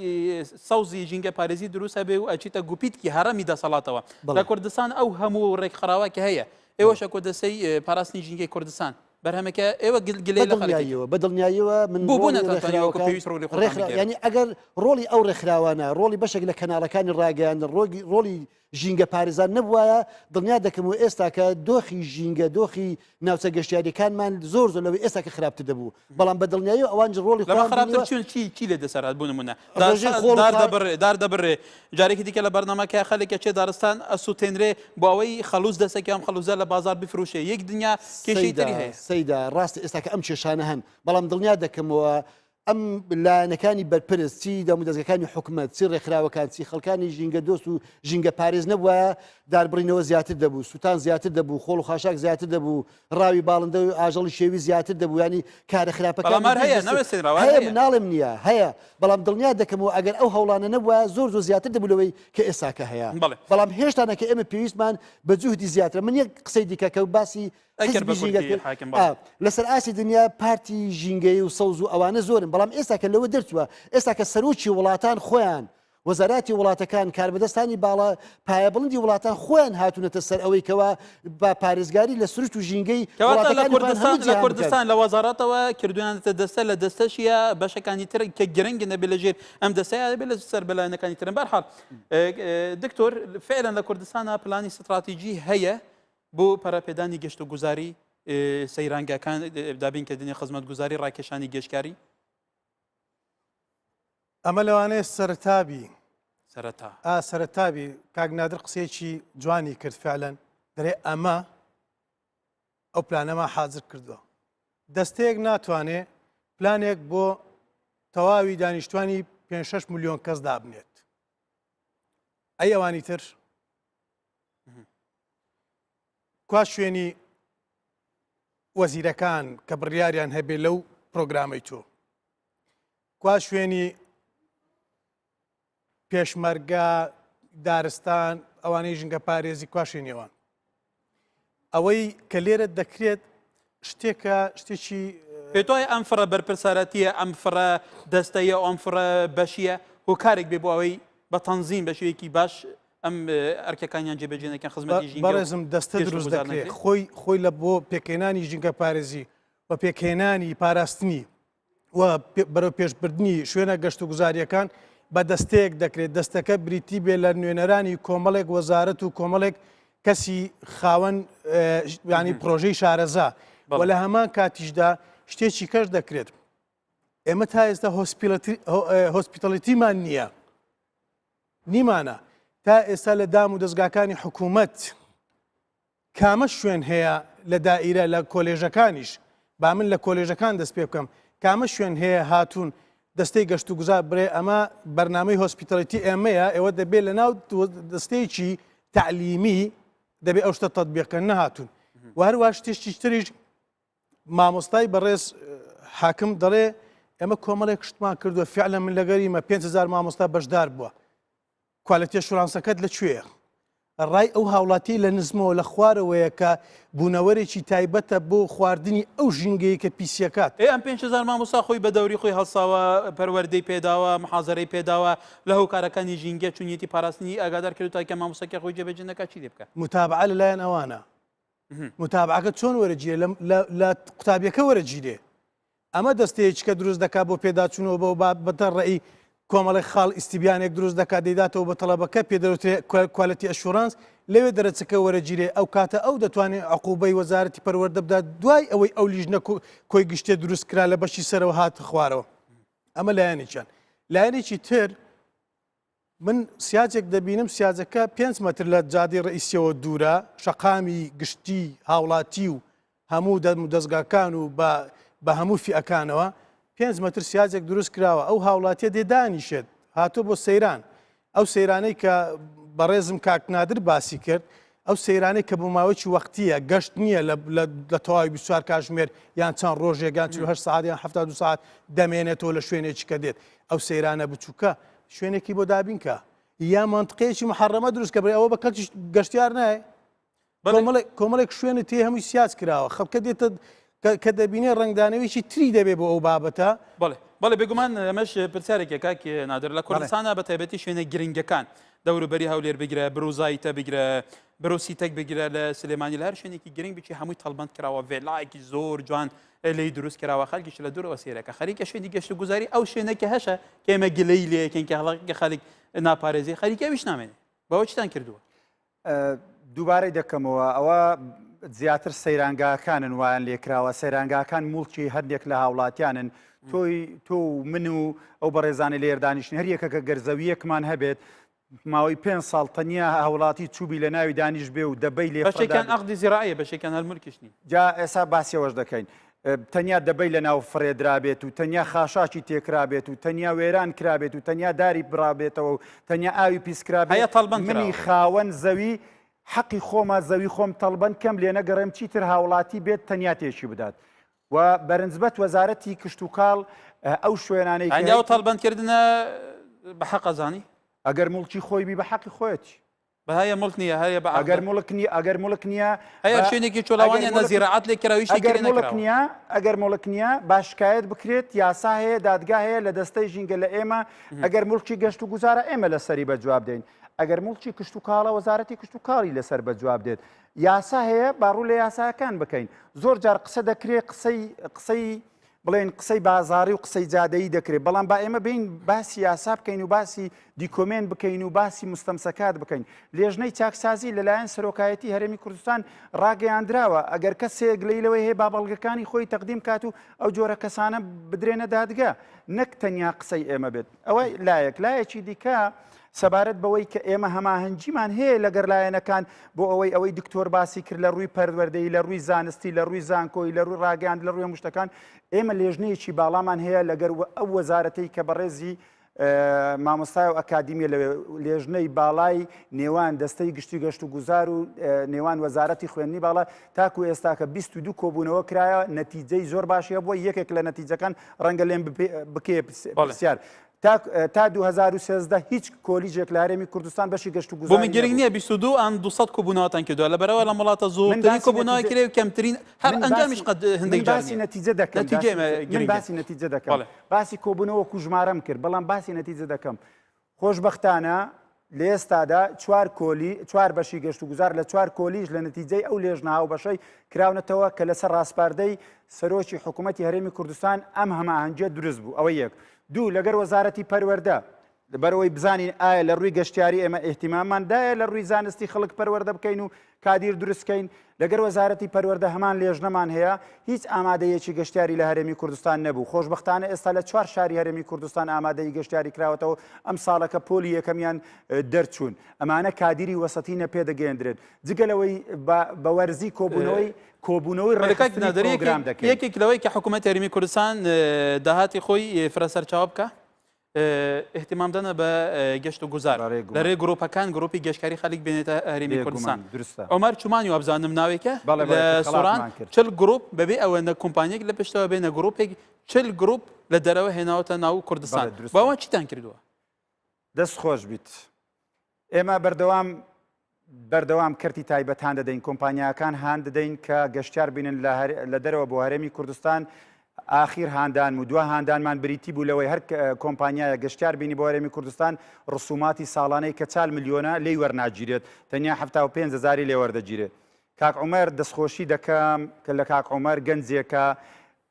سەوزی ژینگە پارێزی دروستە بێ و ئەچیتە گوپیتکی هەرەمی دەسەڵاتەوە لە کوردستان ئەو هەموو ڕێکخراوەکە هەیە ئێوەشە کۆدەسەی پاراستنی ژینگەی کوردستان بەرهەمەکە ئێوە گلەی لە خەڵکیەوە بەدڵنیاییەوە من ینی ئەگەر ڕۆڵی ئەو ڕێکخراوانە ڕۆڵی بەشێک لە کەناڵەکانی ڕاگەیان ڕۆڵی ژینگە پارێزان نەبووایە دڵنیا دەکەم و ئێستا کە دۆخی ژینگە دۆخی ناوچە گەشتیاریەکانمان زۆر لەوەی ئێستا کە خراپتر دەبوو بەڵام بەدڵنیایی ئەوان ڕۆڵی خراپتر چی لێ دەسەرات بوون منە دار دەبڕێ جارێکی دیکە لە بەرنامەکە خەڵێکە چێ دارستان ئەسووتێنرێ بۆ ئەوەی خەلووز دەسەکەم خەلوزە لە بازار بفرۆشێ یەک دنیا کێشەی تری هەیە سەیدا ڕاستی ئێستا کە ئەم کێشانە هەن بەڵام دڵنیا دەکەمەوە ئەم لایەنەکانی بەرپرس چی دەمودەستگەکانی حکومەت چی ڕێکخراوەکان چی خەڵکانی ژینگە دۆست و ژینگە پارێز نەبووە داربڕینەوە زیاتر دەبوو سووتان زیاتر دەبوو خۆڵ و خاشاک زیاتر دەبوو ڕاوی باڵندە و ئاژەڵی شێوی زیاتر دەبوو ینی کارە خراپەکان هەیە مناڵم نییە هەیە بەڵام دڵنیا دەکەمەوە ئەگەر ئەو هەوڵانە نەبووە زۆر زیاتر دەبوو لەوەی کە ئێساکە هەیە بەڵام هێشتانەکە ئێمە پێویستمان بە جوهدی زیاترە من یەک قسەی دیکە کە باسی لەسەر ئاسی دنیا پارتی ژینگەی و سەوز و ئەوانە زۆرن بەڵام ئێستا کە لەوە دەرچووە ئێستا کە سەرۆکی وڵاتان خۆیان وەزاراتی وڵاتەکان کاربەدەستانی باڵا پایە بڵندی وڵاتان خۆیان هاتوونەتە سەر ئەوەی کەوا بە پارێزگاری لە سروشت و ژینگەی لە کوردستان لە وەزارەتەوە کردویانتە دەستە لە دەستەشیە بەشەکانی تر کە گرنگ نەبێ لەژێر ئەم دەستەیە بێت لە سەر بەلایەنەکانی ترن بەرحاڵ دکتۆر فعلا لە کوردستانە پلانی استراتیژی هەیە بۆ پەرەپێدانی گەشت و گوزاری سەیرانگەکان دابینکردنی خزمەتگوزاری ڕاکێشانی گەشتکاری ئەمە لەوانەیە سەرتابی سەرەتا سەرتابی کاگنادر قسێکی جوانی کرد فعلەن دەرێ ئەمە ئەو پلانەمە حاضر کردووە دەستەیەک ناتوانێت پلانێک بۆ تەواوی دانیشتوانی 5-6 ملیۆن کەس دابنێت ئەی ئەوانی تر کوا شوێنی وەزیرەکان کە بڕیاریان هەبێ لەو پرۆگرامەی تۆ کوا شوێنی پێشمەرگە دارستان ئەوانەی ژنگە پارێزی کوا شوێنیەوان ئەوەی کە لێرە دەکرێت شتێکە شتێکی پێت وایە ئەم فڕە بەرپرسارەتیە ئەم فڕە دەستەیە ئەم فڕە بەشیە هۆکارێک بێ بۆ ئەوەی بە تەنزیم بە شێوەیەکی باش ئەم ئەرکەکانیان جێبەجێنەکەن خزمەتی ژینگە بەڕێزم دەستە دروست دەکرێت خۆی لە بۆ پێکهێنانی ژینگە پارێزی و پێکهێنانی پاراستنی و بەرەو پێشبردننی شوێنە گەشت و گوزاریەکان بە دەستەیەک دەکرێت دەستەکە بریتی بێ لە نوێنەرانی کۆمەڵێک وەزارەت و کۆمەڵێک کەسی خاوەن ینی پرۆژەی شارەزا و لە هەمان کاتیشدا شتێکی کەش دەکرێت ئێمە تا ئێستا هۆسپیتالیتیمان نییە نیمانە تا ئێستا لە دام و دەستگاکانی حکوومەت کامە شوێن هەیە لە دائیرە لە کۆلێژەکانیش با من لە کۆلێژەکان دەست پێ بکەم کامە شوێن هەیە هاتوون دەستەی گەشت و گوزار برێ ئەمە بەرنامەی هۆسپیتالیتی ئێمەیە ئێوە دەبێت لە ناو دەستەیەکی تعلیمی دەبێت ئەو شتە تەطبیقکە نەهاتوون و هەروە شتێکی تریش مامۆستای بەڕێز حاکم دەڵێ ئێمە کۆمەڵێک شتمان کردووە فعلا من لەگەریمە 5,000 مامۆستا بەشدار بووە کوالەتیە شورانسەکەت لەکوێیە ڕای ئەو هاوڵاتی لە نزمەوە لە خوارەوەیە کە بوونەوەرێکی تایبەتە بۆ خواردنی ئەو ژینگەیە کە پیسیەکات ئەم 5,000 مامۆستا خۆی بە دەوری خۆی هەڵساوە پەروەردەی پێداوە محازەرەی پێداوە لە هۆکارەکانی ژینگە چونیەتی پاراستنی ئاگادار کرد تا کە مامۆستاکە خۆی جێبەجێ نەکات چی دێ بکات متابعە لەلایەن ئەوانە متابعەکە چۆن وەرەگیرێ لە قوتابیەکە وەرەگیرێ ئەمە دەستەیەکی کە دروست دەکات بۆ پێداچوونەوە بە بەتە ڕێی کۆمەڵی خاڵ ئیسیبیانێک دروست دەکات دەیداتەوە بە تەڵەبەکە پێدەوترێت کوالەتی ئەشورانس لەوێ دەرەچەکە وەرەگیرێ ئەو کاتە ئەو دەتوانێت عقوبەی وەزارەتی پەروەردە بدات دوای ئەوەی ئەو لیژنە کۆی گشتێ دروست کرا لە بەشی سەرەوە هاتە خوارەوە ئەمە لایەنێکیان لایەنێکی تر من سیاجێک دەبینم سیاجەکە 5 مەتر لە جادی ڕئیسیەوە دوورە شەقامی گشتی هاوڵاتی و هەموو دەستگاکان و بە هەموو فیئەکانەوە 5 مەتر سیاجێک دروست کراوە ئەو هاوڵاتیە دێدانیشێت هاتۆ بۆ سەیران ئەو سەیرانەی کە بەڕێزم کاکنادر باسی کرد ئەو سەیرانەی کە بۆ ماوەیەکی وەختیە گەشت نییە لە تەواوی 24 کاتژمێر یان چەند ڕۆژێک یان 48 ساعت یان 72 ساعت دەمێنێتەوە لە شوێنێکی کە دێت ئەو سەیرانە بچووکە شوێنێکی بۆ دابینکە یا منطقەیەکی محەڕەمە دروست کە ئەوە بە کەلکی گەشتیار نایە کۆمەڵێک شوێنە تێ هەمووی سیاج کراوە خەڵکە دێتە کە دەبینێ ڕنگدانەوەیکی تری دەبێت بۆ ئەو بابەتە بەڵێ بێگومان ئەمەش پرسیارێکە کاکی نادر لە کوردستانە بە تایبەتی شوێنە گرنگەکان دەوروبەری هەولێر بگرە برۆزایتە بگرە برۆسیتەک بگرە لە سلێمانی لە هەر شوێنێکی گرنگ بچی هەمووی تەڵبەند کراوە ڤێڵایەکی زۆر جوان لی دروست کراوە خەڵکیش لە دوورەوە سێرەکە خەریکە شوێنی گەشت و گوزاری ئەو شوێنەکە هەشە کە ئێمە گلەی لێکەن کە هەڵکە خەڵک ناپارێزی خەریکەویش نامێنێ بەوە چتان کردووە دووبارەی دەکەمەوە ئەوە زیاتر سەیرانگاکانن وایان لێکراوە سەیرانگاکان موڵکی هەندێک لە هاوڵاتیانن تۆ و من و ئەو بەڕێزانی لێردانیشن هەر یەکەکە گەرزەویەکمان هەبێت ماوەی 5 ساڵ تەنیا هاوڵاتی چوبی لە ناوی دانیش بێ و دەبەی لێ بەشێکیان عەقدی زیرایە بەشێکیان هەلمولکیشنی جا ئێستا باسیەوەش دەکەین تەنیا دەبەی لە ناو فڕێدرابێت و تەنیا خاشاکی تێکرابێت و تەنیا وێران کرابێت و تەنیا داری برابێتەوە و تەنیا ئاوی پیسکرابێت منی خاوەن زەوی حەقی خۆمە زەوی خۆم تەڵبەن کەم لێ نەگەڕێم چیتر هاوڵاتی بێت تەنیا تێشی بدات و بەرنسبەت وەزارەتی کشت و کاڵ ئەو شوێنانەی ئەنجاو تەڵبەندکردنە بە حەق ئەزانی ئەگەر موڵکی خۆی بی بە حەقی خۆیەتی بەهایە مڵک نییە هەیە بە ئەگەر مڵک نیە ئەگەر مڵک نییە هەیە شوێنێکی چۆلاوانیان نەزیرەعەت لێ کراویشی ئەگەر مڵک نییە ئەگەر مڵک نییە باشکایەت بکرێت یاسا هەیە دادگا هەیە لە دەستەی ژینگە لە ئێمە ئەگەر مڵکی گەشت و گوزارە ئێمە لەسەری بە جواب دەین ئەگەر مڵکی کشت و کاڵە وەزارەتی کشت و کاڵی لەسەر بە جواب دێت یاسا هەیە باڕوو لە یاساکان بکەین زۆر جار قسە دەکرێت قسەی بڵێن قسەی بازاری و قسەی جادەیی دەکرێت بەڵام با ئێمە بین باسی یاسا بکەین و باسی دیکۆمێن بکەین و باسی مستەمسەکات بکەین لێژنەی چاکسازی لەلایەن سەرۆکایەتی هەرێمی کوردستان ڕاگەیاندراوە ئەگەر کەسێک لەیلەوەی هەیە با بەڵگەکانی خۆی تەقدیم کات و ئەو جۆرە کەسانە بدرێنە دادگا نەک تەنیا قسەی ئێمە بێت ئەوەی لایەکی دیکە سەبارەت بەوەی کە ئێمە هەماهەنگیمان هەیە لەگەر لایەنەکان بۆ ئەوەی دکتۆر باسی کرد لە ڕووی پەروەردەی لە ڕووی زانستی لە ڕووی زانکۆی لە ڕووی ڕاگەاند لە ڕووی مشتەکان ئێمە لێژنەیەکی باڵامان هەیە لەگەر ئەو وەزارەتەی کە بەڕێزی مامۆستای و ئەکادیمیە لە لێژنەی باڵای نێوان دەستەی گشتی گەشت و گوزار و نێوان وەزارەتی خوێندنی باڵا تاکو ئێستا کە 22 کۆبوونەوە کرایە نەتیجەی زۆر باشیە بۆ یەکێک لە نەتیجەکان ڕەنگە لێم بکێ پرسیار تا 2013 هیچ کۆلیژێک لە هەرێمی کوردستان بەشی گەشت و گوزاری بۆ من گرنگ نییە 22 ئەم 200 کۆبوونەوەتان کردووە لەبەرەوە لە وڵاتە زۆرترین کۆبوونەوە کرێ و کەمترین هەر ئەنجامیش قەت هەندێک جار باسی نەتیجە دەکەم باسی نەتیجە دەکەم باسی کۆبوونەوە کوژمارەم کرد بەڵام باسی نەتیجە دەکەم خۆشبەختانە لە ئێستادا 4 بەشی گەشت و گوزار لە 4 کۆلیژ لە نەتیجەی ئەو لێژنە هاوبەشەی کراونەتەوە کە لەسەر ڕاستپاردەی سەرۆکی حکوومەتی هەرێمی کوردستان ئەم هەماهەنگیە دروست بوو ئەوە یەک دوو لەگەر وەزارەتی پەروەردە بەرەوەی بزانین ئایا لە ڕووی گەشتیاری ئێمە ئێحتیماماندایە لە ڕووی زانستی خەڵک پەروەردە بکەین و کادیر دروستکەین لەگەر وەزارەتی پەروەردە هەمان لێژنەمان هەیە هیچ ئامادەیەکی گەشتیاری لە هەرێمی کوردستان نەبوو خۆشبەختانە ئێستا لە 4 شاری هەرێمی کوردستان ئامادەی گەشتیاری کراوەتەوە ئەم ساڵەکە پۆلی یەکەمیان دەرچوون ئەمانە کادیری وەسەتینە پێدەگەێنرێت جگەلەوەی بە وەرزی کۆبوونەوەی ڕێکخستنی پرۆگرام دەکەین یەکێک لەوەی کە حکوومەت هەرێمی کوردستان داهاتی خۆی فرەسەرچاو بکە احتیمام دەنە بە گەشت و گوزار لەرێ گرۆپەکان گرۆپی گەشتکاری خەڵک بێنێتە هەرێمی کوردستان ئەومار چومانی وابزانم ناوێکە لە سۆران چل گرۆپ بەبێ ئەوەندە کۆمپانیەک لە پشتەوە بێنە گرۆپێک چل گرۆپ لە دەرەوە هێناوەتە ناو کوردستان باوە چیتان کردووە دەست خۆش بیت ئێمە بەردەوام کردی تایبەت هاان دەدەین کۆمپانیاکان هاان دەدەین کە گەشتیار بینن لە دەرەوە بۆ هەرێمی کوردستان ئاخیر هاندان و دو هاندانمان بریتی بوو لەوەی هەر کۆمپانیایە گەشتیار بینی بۆ هەرێمی کوردستان ڕسوماتی ساڵانەی کە 4 میلیۆنە لێی وەرناگیرێت تەنیا 75,000 لێ وەردەگیرێت کاک عومەر دەستخۆشی دەکەم کە لە کاک عومەر گەنجێکە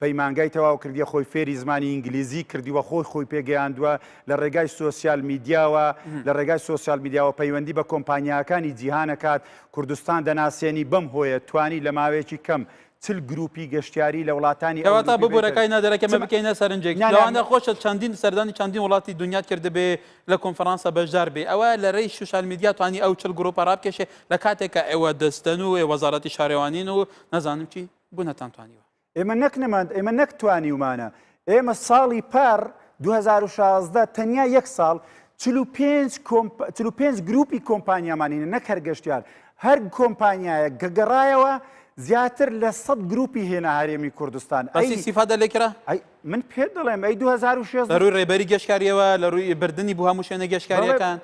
پەیمانگای تەواو کردیە خۆی فێری زمانی ئینگلیزی کردیوە خۆی پێگەیاندووە لە ڕێگای سۆسیال میدیاوە لە ڕێگای سۆسیال میدیاوە پەیوەندی بە کۆمپانیاکانی جیهانەکات کوردستان دەناسێنی بەم هۆیە توانی لە ماوەیەکی کەم چل گروپی گەشتیاری لە وڵاتانی کەواتە ببوورەکەی نادەرەکەمە بکەینە سەرنجێک لەوانە خۆشە چەندین سەردانی چەندین وڵاتی دنیا کردبێ لە کۆنفرانسە بەشدار بێ ئەوە لە ڕێی سوشال میدیا توانی ئەو چل گرۆپە ڕابکێشێ لە کاتێکە ئێوە دەستەن و وەزارەتی شارێوانین و نەزانم چی بوونەتان توانیوە ئێمە نەکتوانیومانە ئێمە ساڵی پار 2016 تەنیا یەک ساڵ 45 گروپی کۆمپانیامانینە نەک هەر گەشتیار هەر کۆمپانیایە گەگەڕایەوە زیاتر لە 100 گروپی هێنا هەرێمی کوردستان ئەی سیفادە لێکرا من پێ دەڵێم ئەی 2016 لە ڕووی ڕێبەری گەشتکاریەوە لە ڕووی بردننی بۆ هەموو شوێنە گەشتکاریەکان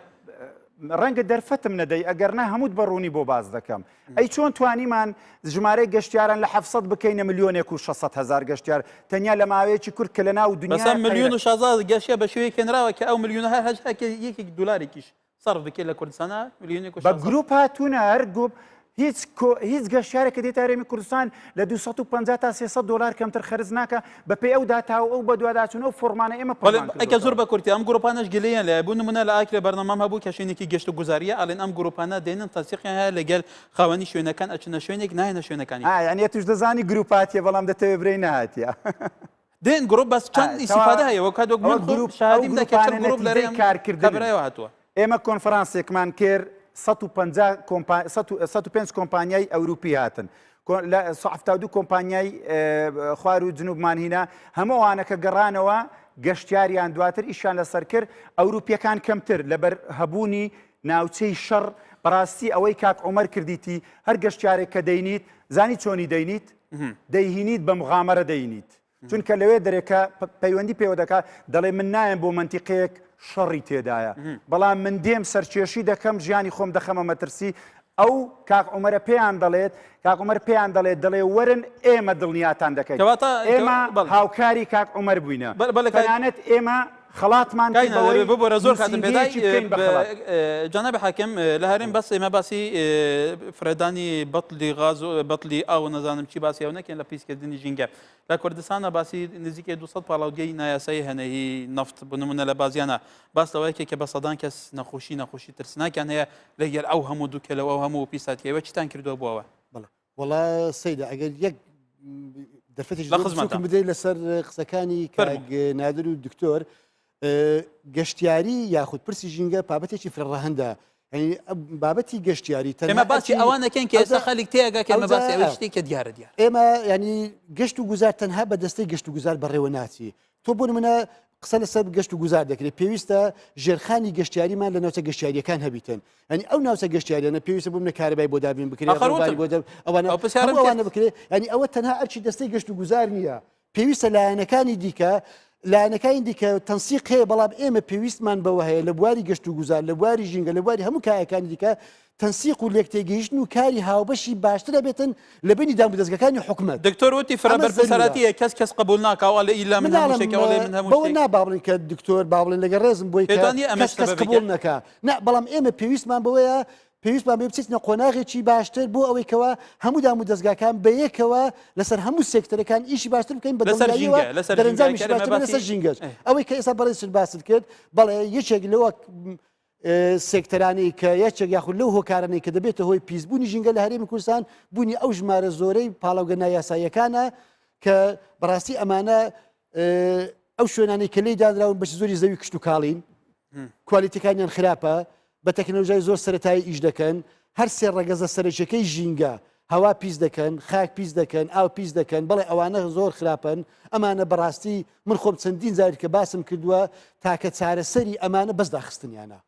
ڕەنگە دەرفەتم نەدەی ئەگەرنا هەمووت بەڕوونی بۆ باز دەکەم ئەی چۆن توانیمان ژمارەی گەشتیاران لە 700 بکەینە ملیۆنێک و 600,000 گەشتیار تەنیا لە ماوەیەکی کورت کە لە ناو دنیا بەسەر ملیۆن و 16 گەشتە بە شێوەیە کێنراوە کە ئەو ملیۆنە هەر هەژاکە یەکێک دولارێکیش سەرف بکەیت لە کوردستانە ملیۆنێک بە گروپ هاتوونە هەر گوپ هیچ گەشتارێکە دێتە هەرێمی کوردستان لە 250 تا 300 دلار کەمتر خەرج ناکە بە پێی ئەو داتاو ئەو بە دوواداچون ئەو فۆرمانە ئێمە ئەکە زۆر بە کورتی ئەم گروپانەش گلەیان لە بوو نمونە لە ئاکرێ بەرنامەم هەبوو کە شوێنێکی گەشت و گوزاریە ئەڵێن ئەم گروپانە دێنن تەسیقیان هەیە لەگەل خاوەنی شوێنەکان ئەچنە شوێنێک نایەنە شوێنەکانی یعنی توش دەزانی گروپاتیە بەڵام دەتەوێت برەی نهاتیە دێن گروپ بەس چەند ئیسیفادە هەیە وەک کاتێک گروپ شاهدیم دەکەێت چەند گروپ لەرێ کارکردنەوە هاتووە ئێمە کۆنفرانسێکمان کرد 105 کۆمپانیای ئەوروپی هاتن لە 72 کۆمپانیای خوار و جنوبمان هینا هەمووانە کە گەڕانەوە گەشتیاریان دواتر ئیشان لەسەر کرد ئەوروپیەکان کەمتر لەبەر هەبوونی ناوچەی شەڕ بەڕاستی ئەوەی کاک عومەر کردیتی هەر گەشتیارێک کە دەینیت زانی چۆنی دەینیت دەیهینیت بە مغامرە دەینیت چونکە لەوێ دەرێکە پەیوەندی پێوە دەکات دەڵێ من نایەن بۆ منتیقەیەک شەڕی تێدایە بەڵام من دێم سەرکێشی دەکەم ژیانی خۆم دەخەمە مەترسی ئەو کاک عومەرە پێیان دەڵێت دەڵێ وەرن ئێمە دڵنیاتان دەکەین ئێمە هاوکاری کاک عومەر بووینە بەلەکانێت ئێمە خەڵاتمان ببوورە زۆر کاتم پێدای جانەبی حاکم لە هەرێم بەس ئێمە باسی فرەدانی بەتڵی غاز و بەتڵی ئاو نەزانم چی باسی ئەو نەکەین لە پیسکردنی ژینگە لە کوردستانە باسی نزیکێ 200 پاڵاوگەی نایاسایی هەنەهی نەفت بنمونە لە بازیانە باس لەوەیەکێک کە بە سەدان کەس نەخۆشی ترسناکیان هەیە لەگەر ئەو هەموو دووکەلەوە ئەو هەموو پیساتیەوە چیتان کردووە بۆەوە وڵا سەیدا ئەگەر یەک دەرفەتی بدەیت لەسەر قسەکانی نادر و دکتۆر گەشتیاری یاخود پرسی ژینگە بابەتێکی فرڕەهەندە ینی بابەتی گەشتیاری ئێمە باسی ئەوانەکەن کە ئێستا خەڵک تێگا کە ئێمە باسی ئەوە شتێک کە دیارە ئێمە ینی گەشت و گوزار تەنها بە دەستەی گەشت و گوزار بەڕێوە ناچی تۆ بۆ نمونە قسە لەسەر گەشت و گوزار دەکرێت پێویستە ژێرخانی گەشتیاریمان لە ناوچە گەشتیاریەکان هەبیتن ینی ئەو ناوچە گەشتیاریانە پێویستە بوومە کارەبای بۆ دابین بکرێت ئەوانە بکرێت ینی ئەوە تەنها ئەرچی دەستەی گەشت و گوزار نییە پێویستە لایەنەکانی دیکە لایەنەکانی دیکە تەنسیق هەیە بەڵام ئێمە پێویستمان بەوە هەیە لە بواری گەشت و گوزار لە بواری ژینگە لە بواری هەموو کایەکانی دیکە تەنسیق و لێکتێگەیشتن و کاری هاوبەشی باشترە بێتن لە بینی دامودەستگەکانی حکومەت دکتۆر وتی فرەبەرسەراتیە کەس قبول ناکاوە لە ئیلا من بەوە ناباڵین کە دکتۆر باڵێن لەگە ڕێزم بۆی کەس قبول نەکە نه بەڵام ئێمە پێویستمان بەوەیە پێویستمان بێ بچیتنە قۆناغێکی باشتر بۆ ئەوەی کەوا هەموو دام و دەستگاکان بە یەکەوە لەسەر هەموو سێکتەرەکان ئیشی باشتر بکەین بە دەرەنجامیشی باشتر لەسەر ژینگەش ئەوەی کە ئێستا بەڕێزتر باست کرد بەڵێ یەکێک لەوە سێکتەرانی کە یەکێک یاخود لەو هۆکارانەی کە دەبێتە هۆی پیسبوونی ژینگە لە هەرێمی کوردستان بوونی ئەو ژمارە زۆرەی پاڵاوگەنە یاساییەکانە کە بەڕاستی ئەمانە ئەو شوێنانی کە لی دادراون بەش زۆری زەوی کشت و کاڵین کوالیتیەکانیان خراپە بە تەکنۆلۆژیای زۆر سەرەتایی ئیش دەکەن هەر سێ ڕەگەزە سەرچەکەی ژینگە هەوا پیس دەکەن خاک پیس دەکەن ئاو پیس دەکەن بەڵێ ئەوانە زۆر خراپن ئەمانە بەڕاستی من خۆم چەندین جار کە باسم کردووە تاکە چارەسەری ئەمانە بەس داخستنیانە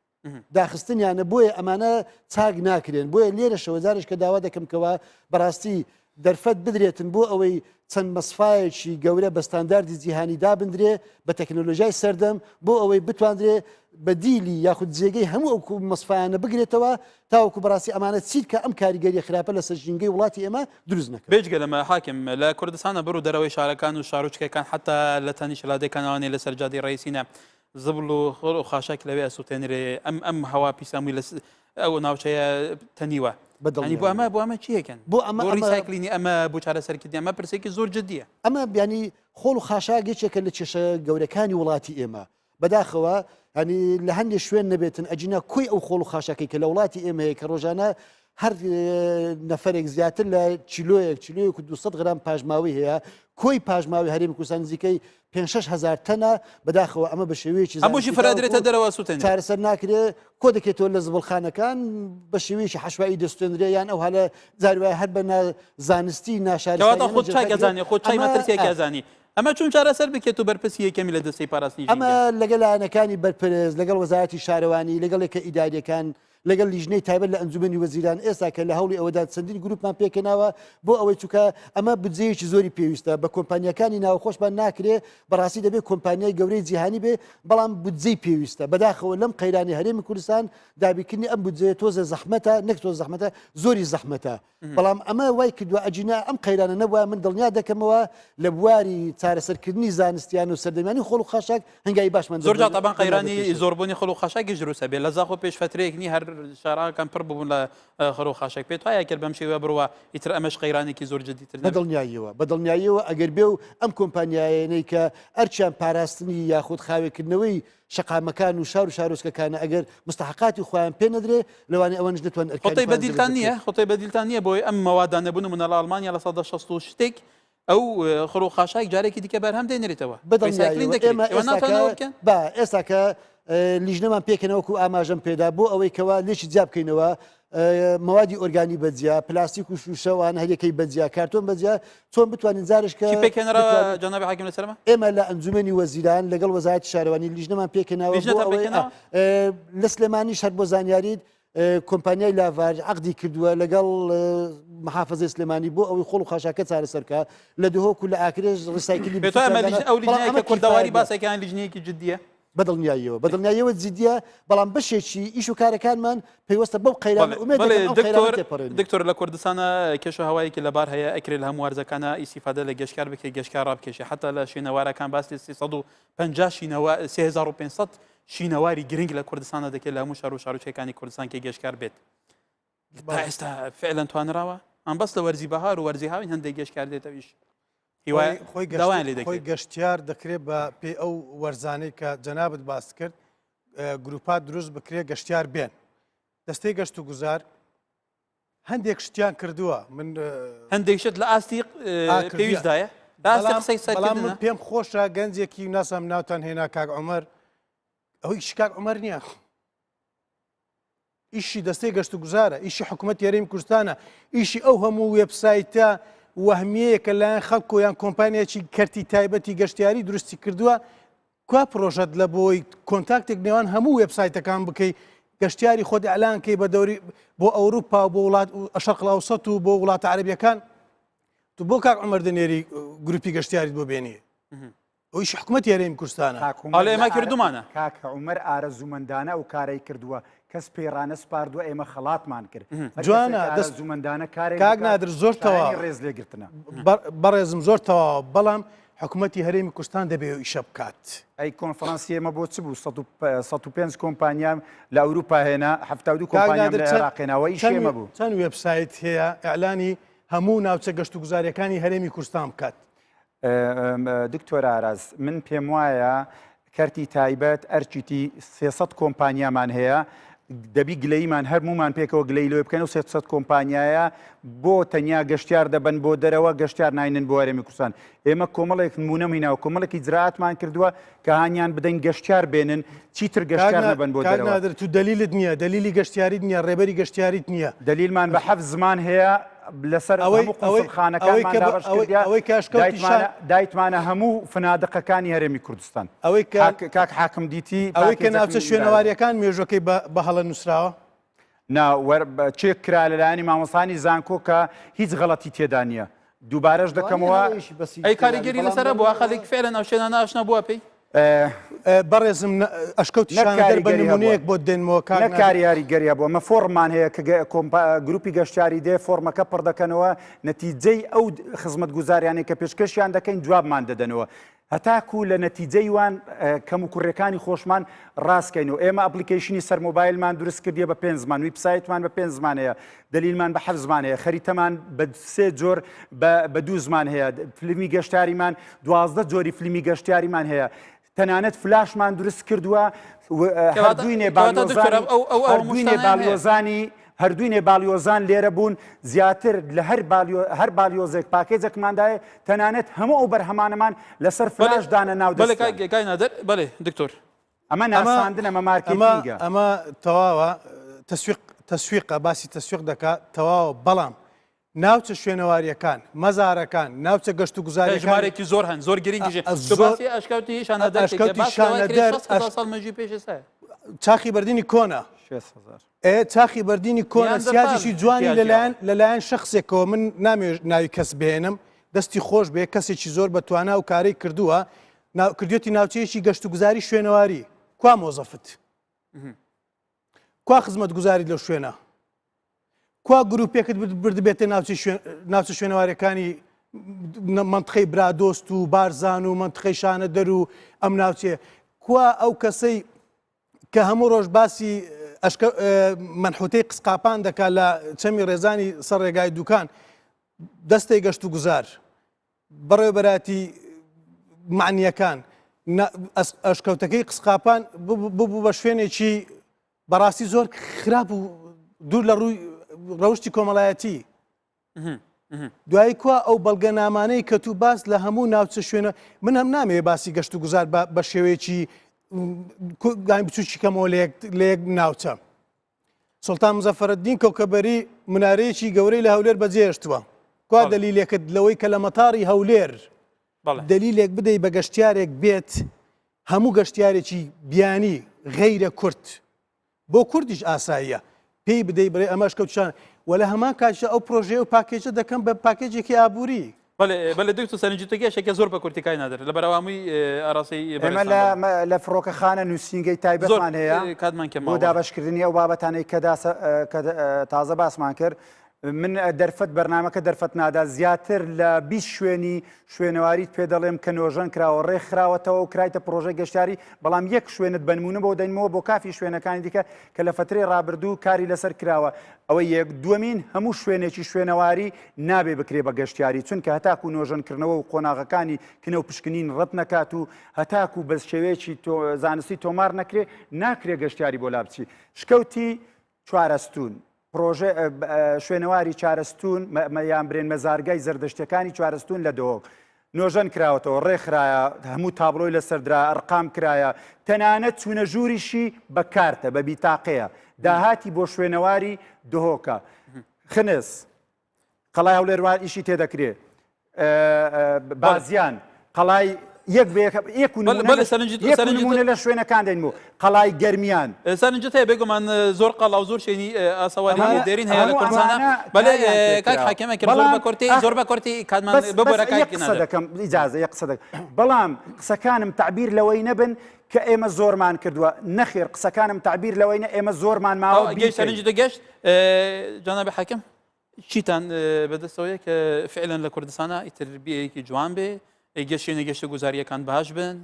داخستنیانە بۆیە ئەمانە چاک ناکرێن بۆیە لێرە شەوەزارش کە داوا دەکەم کەەوە بەڕاستی دەرفەت بدرێتن بۆ ئەوەی چەند مەسفایەکی گەورە بە ستانداردی جیهانی دابدرێ بە تەکنۆلۆژیای سەردەم بۆ ئەوەی بتواندرێ بە دیلی یاخود جێگەی هەموو ئەو مەسفایانە بگرێتەوە تاوەکو بەڕاستی ئەمانە چیت کە ئەم کاریگەری خراپە لە سەر ژینگەی وڵاتی ئێمە دروست نەکە بێجگە لەمە حاکم لە کوردستانە بڕ و دەرەوەی شارەکان و شارۆچکەکان حتا لە تەنی شلادەکانەوەی لە سەرجادی ڕئیسینە زبل و خۆر و خاشاک لەوێ ئەسووتێنرێ ئەم هەوا پیسامی ئەو ناوچەیە تەنیوە بەدڵنی بۆ ئەمە چیەکەن بۆ ئەمە ڕیسایکلینی ئەمە بۆ چارەسەرکردنی ئەمە پرسێکی زۆر جددیە ئەمە بیانی خۆڵ و خاشاک یەکێکە لە چێشە گەورەکانی وڵاتی ئێمە بەداخەوە هەنی لە هەندێک شوێن نەبێتن ئەجینا کۆی ئەو خۆڵ و خاشاکەی کە لە وڵاتی ئێمەیە کە ڕۆژانە هەر نەفرێک زیاتر لە چیلۆیەک 200 غرام پاژماوی هەیە کۆی پاژماوی هەرێمی کوردستان نزیکەی 5,000 تەنە بەداخەوە ئەمە بە شێوەیەکی هەمووشی فرادرێتە دەرەوە سووتێن چارەسەر ناکرێت کۆ دەکێتەوە لە زبڵخانەکان بە شێوەیەکی حەشوایی دەستێنرێ یان ئەو هەلە زاروای هەر بە زانستی ناشارەوە خۆ چاگەزانانی خۆ چای مەترسیەکەزانی ئەمە چون چارەسەر بکێت و بەرپرسی یەکەمی لە دەستەی پاراستنی ئەمە لەگەڵ لایەنەکانی بەرپرس لەگەڵ وەزارەتی شارەوانی لەگەڵێکە ئیداریەکان لەگەڵ لیژنەی تایبەت لە ئەنجومەنی وەزیران ئێستا کە لە هەوڵی ئەوەدا چەندین گروپمان پێکەناوە بۆ ئەوەی چووکە ئەمە بودجەیەکی زۆری پێویستە بە کۆمپانیەکانی ناوخۆشمان ناکرێ بەڕاستی دەبێت کۆمپانیای گەورەی جیهانی بێ بەڵام بودجەی پێویستە بەداخەوە لەم قەیرانی هەرێمی کوردستان دابیکردنی ئەم بودجەیە تۆزە زەحمەتە نەک تۆ زەحمەتە زۆری زەحمەتە بەڵام ئەمە وای کردووە ئەجینا ئەم قەیرانە نەبووە من دڵنیا دەکەمەوە لە بواری چارەسەرکردنی زانستیان و سەردەمیانی خۆڵ و خاشاک هەنگایی باشمان زۆر جاتابان قەیرانی زۆربوونی خۆڵ و خاشاکی ژروسە بێ لە زاخۆ پێش فترەیەکنی هەر شارەکان پڕ ببوون لە خۆ و خاشک پێت وایە کرد بەم شێوە بڕوە ئیتر ئەمەش قەیرانێکی زۆر جدیتر بەدڵنیاییەوە ئەگەر بێ و ئەم کۆمپانیایانەی کە ئەرچیان پاراستنی یاخود خاوێکردنەوەی شقامەکان و شار و شارۆچکەکانە ئەگەر مستحقاتی خۆیان پێ نەدرێ لەوانێ ئەوەنش نتوان خۆی بەدیلتان نییە خۆی بەدیلتان نییە بۆی ئەم مەوادانە بوون منە لە ئەڵمانیا لە 16 شتێک ئەو خۆ و خاشاک جارێکی دیکە بەرهەم دێنێتەوە ئێستا کە لیژنەمان پێکەنەوەکو ئاماژەم پێدا بۆ ئەوەی کەوا لێکی جیا بکەینەوە موادی ئۆرگانی بەجیا پلاستیک و شوشەوان هەرێکەکەی بەجیا کارتۆن بەجیا چۆن بتوانین زارش کە پێکەنەوە جەنابی حاکم لەسەرمە ئێمە لە ئەنجومەنی وەزیران لەگەڵ وەزارەتی شارەوانی لیژنەمان پێکەنەوە لە سلێمانی شەر بۆ زانیاریت کۆمپانیای لاڤار عقدی کردووە لەگەڵ محافظەی سلێمانی بۆ ئەوەی خۆڵ و خاشاکە چارەسەرکە لە دهۆکو لە ئاکرێژ ڕیسایکلی ئەو لیژنەیە کوردەواری باسەکان لیژنەیەکی جددیە بەدڵنیاییەوە جددیە بەڵام بەشێکی ئیش و کارەکانمان پێوەستە بەو قەیرانە دکتۆر لە کوردستانە کێشە هەوایەکی لەبار هەیە ئەکرێت لە هەموو وارزەکانە ئیسیفادە لە گەشتکار بکە گەشتکار ڕابکێشێ حتا لە شوێنەوارەکان باسی 350 شینەواری گرنگ لە کوردستانە دەکێت لە هەموو شار و شارۆچکەکانی کوردستان کە گەشتکار بێت تا ئێستا فعلەن توانراوە ئەم بەس لە وەرزی بەهار و وەرزی هاوین هەندێک گەشتکار دێتەویش خۆی گەشتیار دەکرێت بە پێ ئەو وەرزانەی کە جەنابەت باس کرد گروپات دروست بکرێت گەشتیار بێن دەستەی گەشت و گوزار هەندێک شتیان کردووە من هەندێکشت لە ئاستی پێویستدایە بەڵام من پێم خۆشە گەنجێکی ناسم ناوتان هێنا کاک عومەر ئەوەی شکاک عومەر نییە ئیشی دەستەی گەشت و گوزارە ئیشی حکوومەت یاریمی کوردستانە ئیشی ئەو هەموو وێبسایتە وەهمیەیە کە لایەن خەڵکۆ یان کۆمپانیەکی کەرتی تایبەتی گەشتیاری دروستی کردووە کوا پرۆژەت لە بۆی کۆنتاکتێک نێوان هەموو وێبسایتەکان بکەی گەشتیاری خۆت ئەلانکەی بە دەوری بۆ ئەوروپا بۆ وڵات شەرق ئاوسەت و بۆ وڵاتە عەرەبیەکان تو بۆ کاک عومەر دەنێری گروپی گەشتیاریت بۆ بێنیە ئەویش حکوومەت یاریمی کوردستانە ئێمە کردومانە کاکە عومەر ئارەزوومەندانە ئەو کارەی کردووە کەس پێڕانە سپاردووە ئێمە خەڵاتمان کرد جوانە زوومەندانە کارێک کاک نادر زۆر تەواو ڕێز لێگرتنە بەڕێزم زۆر تەواو بەڵام حکوومەتتی هەرێمی کوردستان دەبێت ئیشە بکات. ئەی کۆنفرانسی ئێمە بۆ چ بوو 105 کۆمپانیام لە ئەوروپا هێنا 72 کۆمپانیام لە عێراقێنەوە ئیش ئێمە بوو. چەند وێبسایت هەیە ئەعلانی هەموو ناوچە گەشت و گوزاریەکانی هەرێمی کوردستان بکات. دکتۆر ئاراز من پێم وایە کەرتی تایبەت ئەرچیتی 300 کۆمپانیامان هەیە دەبی گلەیمان هەرمومان پێکەوە گلەی لێ بکەن و 300 کۆمپانیایە بۆ تەنیا گەشتیار دەبن بۆ دەرەوە گەشتیار ناینن بۆ هەرێمی کوردستان. ئێمە کۆمەڵێک نمونەمیناوە کۆمەڵێکی جراتمان کردووە کە هانیان بدەین گەشتیار بێنن چیتر گەشتیار نەبن بۆ دەرەوە. نادر تو دلیلت نییە دلیلی گەشتیاریت نییە ڕێبەری گەشتیاریت نییە. دلیلمان بە 7 زمان هەیە لەسەر خانەکانمان دایتمانە هەموو فنادقەکانی هەرێمی کوردستان. ئەوەی کاک حاکم دیتی ئەوەی کە ناوچە شوێنەواریەکان مێژوەکەی بە هەڵە نووسراوە چێک کرا لەلایەنی مامۆستانی زانکۆ کە هیچ غەڵەتی تێدا نییە. دووبارەش دەکەمەوە ئەی کاریگەری لەسەر بووە خەڵک فعلا ئەو شوێنە ناشنا بووە پێی بەڕێزم ئەشکەوتی شانەدەر بە نمونەیەک بۆ دێنمەوە کاری یاریگەریە بووە مە فۆرممان هەیە کە گروپی گەشتیاری دێ فۆرمەکە پڕ دەکەنەوە نەتیجەی ئەو خزمەت گوزاریانی کە پێشکەشیان دەکەین جوابمان دەدەنەوە. هەتاکو لە نەتیجەی وان کەم و کوڕەکانی خۆشمان ڕاستکەین و ئێمە ئەپلیکیشنی سەرمۆبایلمان دروست کردیە بە 5 زمان ویبسایتمان بە 5 زمان هەیە دلیلمان بە 7 زمان هەیە خەریتەمان بە 3 جۆر بە 2 زمان هەیە فلیمی گەشتاریمان 12 جۆری فلیمی گەشتیاریمان هەیە تەنانەت فلاشمان دروست کردووە هەردوینێ باڵیۆزان لێرە بوون زیاتر لە هەر باڵیۆزێک پاکێجێکماندایە تەنانەت هەموو ئەو بەرهەمانەمان لەسەر فلاشدانە ناو بەڵێ دکتۆر ئەمە ناساندن ئەمە مارکێتینگە ئەمە تەواوە تەسویقە باسی تەسویق دەکات تەواوە بەڵام ناوچە شوێنەواریەکان مەزارەکان ناوچە گەشت و گوزاریەکان ژمارێکی زۆر هەن زۆر گرنگیژێ ئەشکەوتی شانەدەر چاخی بەردینی کۆنا چاخی بەردینی کۆنا سیاجیشی جوانی لەلایەن شخصێکەوە من نامێ ناوی کەس بێنم دەستی خۆش بێ کەسێکی زۆر بەتوانا و کارەی کردووە کردوێتی ناوچەیەکی گەشت و گوزاری شوێنەواری کوا مۆزەفت کوا خزمەت گوزاری لەو شوێنە کوا گروپێکت بردبێتە ناوچە شوێنەوارەکانی منتخەی برادۆست و بارزان و منتخەی شانەدەر و ئەم ناوچێ کوا ئەو کەسەی کە هەموو ڕۆژ باسی منحوتەی قسقاپان دەکات لە چەمی ڕێزانی سەر ڕێگای دوکان دەستەی گەشت و گوزار بەڕێوەبەراتی معنیەکان ئەشکەوتەکەی قسقاپان ببوو بە شوێنێکی بەڕاستی زۆر خراپ و دوور لە ڕووی ڕەوشی کۆمەڵایەتی دوایی کوا ئەو بەڵگەنامانەی کە تو باس لە هەموو ناوچە شوێنە من هەم نامێ باسی گەشت و گوزار بە شێوەیەکی بچوکی کەمەوە لە یەک ناوچە سڵتان مزەفەرەدین کەوکەبەری منارەیەکی گەورەی لە هەولێر بەجێهێشتووە کوا دەلیلێکت لەوەی کە لە مەتاری هەولێر دلیلێک بدەی بە گەشتیارێک بێت هەموو گەشتیارێکی بیانی غەیرە کورد بۆ کوردیش ئاساییە پێی بدەی بڵێ ئەمەش کەوتشان وە لە هەمان کاتژە ئەو پرۆژێ و پاکێجە دەکەم بە پاکێجێکی ئابووری بەڵێ دکتۆر سەرنجتەکەشێکە زۆر بە کورتەکەی نادر لە بەراوامی ئاراسی ئێمە لە فڕۆکەخانە نووسینگەی تایبەتمان هەیە کاتمان کە بۆ دابەشکردنی ئەو بابەتانەی کە تازە باسمان کرد من دەرفەت بەرنامەکە دەرفەت نادا زیاتر لە 20 شوێنی شوێنەواریت پێ دەڵێم کە نۆژەن کراوە ڕێکخراوەتەوە و کرایتە پرۆژەی گەشتیاری بەڵام یەک شوێنت بنمونە بۆ دەینمەوە بۆ کافی شوێنەکانی دیکە کە لە فترەی ڕابردوو کاری لەسەر کراوە ئەوە یەک دووەمین هەموو شوێنێکی شوێنەواری نابێ بکرێ بە گەشتیاری چونکە هەتاکو نۆژەنکردنەوە و قۆناغەکانی کنە و پشکنین ڕەت نەکات و هەتاکو بە شێوەیەکی زانستی تۆمار نەکرێ ناکرێ گەشتیاری بۆ لابچی شکەوتی چوارەستون پرۆژه شوێنەواری چارەستون یان برێن مەزارگای زەردەشتەکانی چوارەستون لە دۆک نۆژەن کراوەتەوە ڕێکخرایە هەموو تابلۆی لەسەردرا ئەرقام کرایە تەنانەت چوونە ژووریشی بە کارتە بە بیتاقەیە داهاتی بۆ شوێنەواری دهۆکە خنس قەڵای هەولێروان ئیشی تێدەکرێت بازیان قەڵای یەک نمونە لە شوێنەکان دەین بوو قەڵای گەرمیان سەرنجت هەیە بێگومان زۆر قەڵا و زۆر شوێنی ئاسەواری دێرین هەیە لە کوردستانە بەڵێ کاک حاکەمە کرد زۆر بە کورتی زۆر بە کورتی کاتمان ببوورە قسە دەکەم ئیجازە یەک قسە دەکەم بەڵام قسەکانم تعبیر لەوەی نەبن کە ئێمە زۆرمان کردووە نەخێر قسەکانم تعبیر لەوەی ئێمە زۆرمان ماوە گەشت سەرنج دەگەشت جەنابی حاکەم چیتان بەدەستەوەیە کە فعلا لە کوردستانە ئیتر بیەیەکی جوان بێ گەشتێنە گەشتە گوزاریەکان باش بن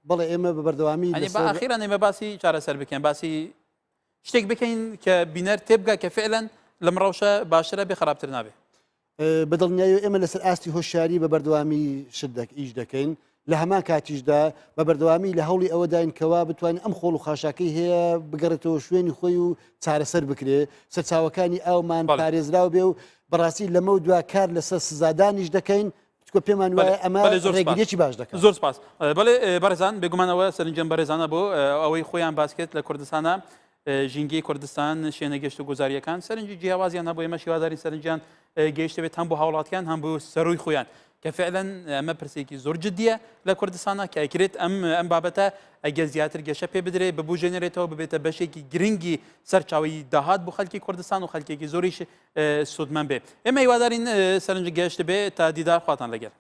بەڵێ ئێمە بە بەردەوامی ئەنی بە ئاخیران ئێمە باسی چارەسەر بکەین باسی شتێک بکەین کە بینەر تێبگا کە فعلەن لەم ڕەوشە باشترە بێ خراپتر نابێ بەدڵنیایی ئێمە لەسەر ئاستی هۆشیاری بە بەردەوامی ئیش دەکەین لە هەمان کاتیشدا بە بەردەوامی لە هەوڵی ئەوە داینکەوە بتوانین ئەم خۆڵ و خاشاکەی هەیە بگەڕێتەوە شوێنی خۆی و چارەسەر بکرێ سەرچاوەکانی ئەومان پارێزراو بێ و بەڕاستی لەمە دوا کار لەسەر سزادانیش دەکەین پێمان وایە ئەمە ڕێگریەکی باش دەکەن زۆر سپاس بەڵێ بەڕێزان بێگومانەوە سەرنجەم بەڕێزانە بۆ ئەوەی خۆیان باسکێت لە کوردستانە ژینگەی کوردستان شوێنە گەشت و گوزاریەکان سەرنجی جیاوازیان هەبوو ئێمە شێوازاری سەرنجیان گەیشتە بێت هەم بۆ هاوڵاتیان هەم بۆ سەرۆی خۆیان کە فعلەن ئەمە پرسێکی زۆر جددیە لە کوردستانە کە ئەکرێت ئەم بابەتە ئەگەر زیاتر گەشە پێ بدرێت ببوژێنێتەوە ببێتە بەشێکی گرنگی سەرچاوی داهات بۆ خەڵکی کوردستان و خەڵکێکی زۆریش سودمەند بێ ئێمە هیوادارین سەرنج گەشت بێت تا دیدار خواتان لەگەر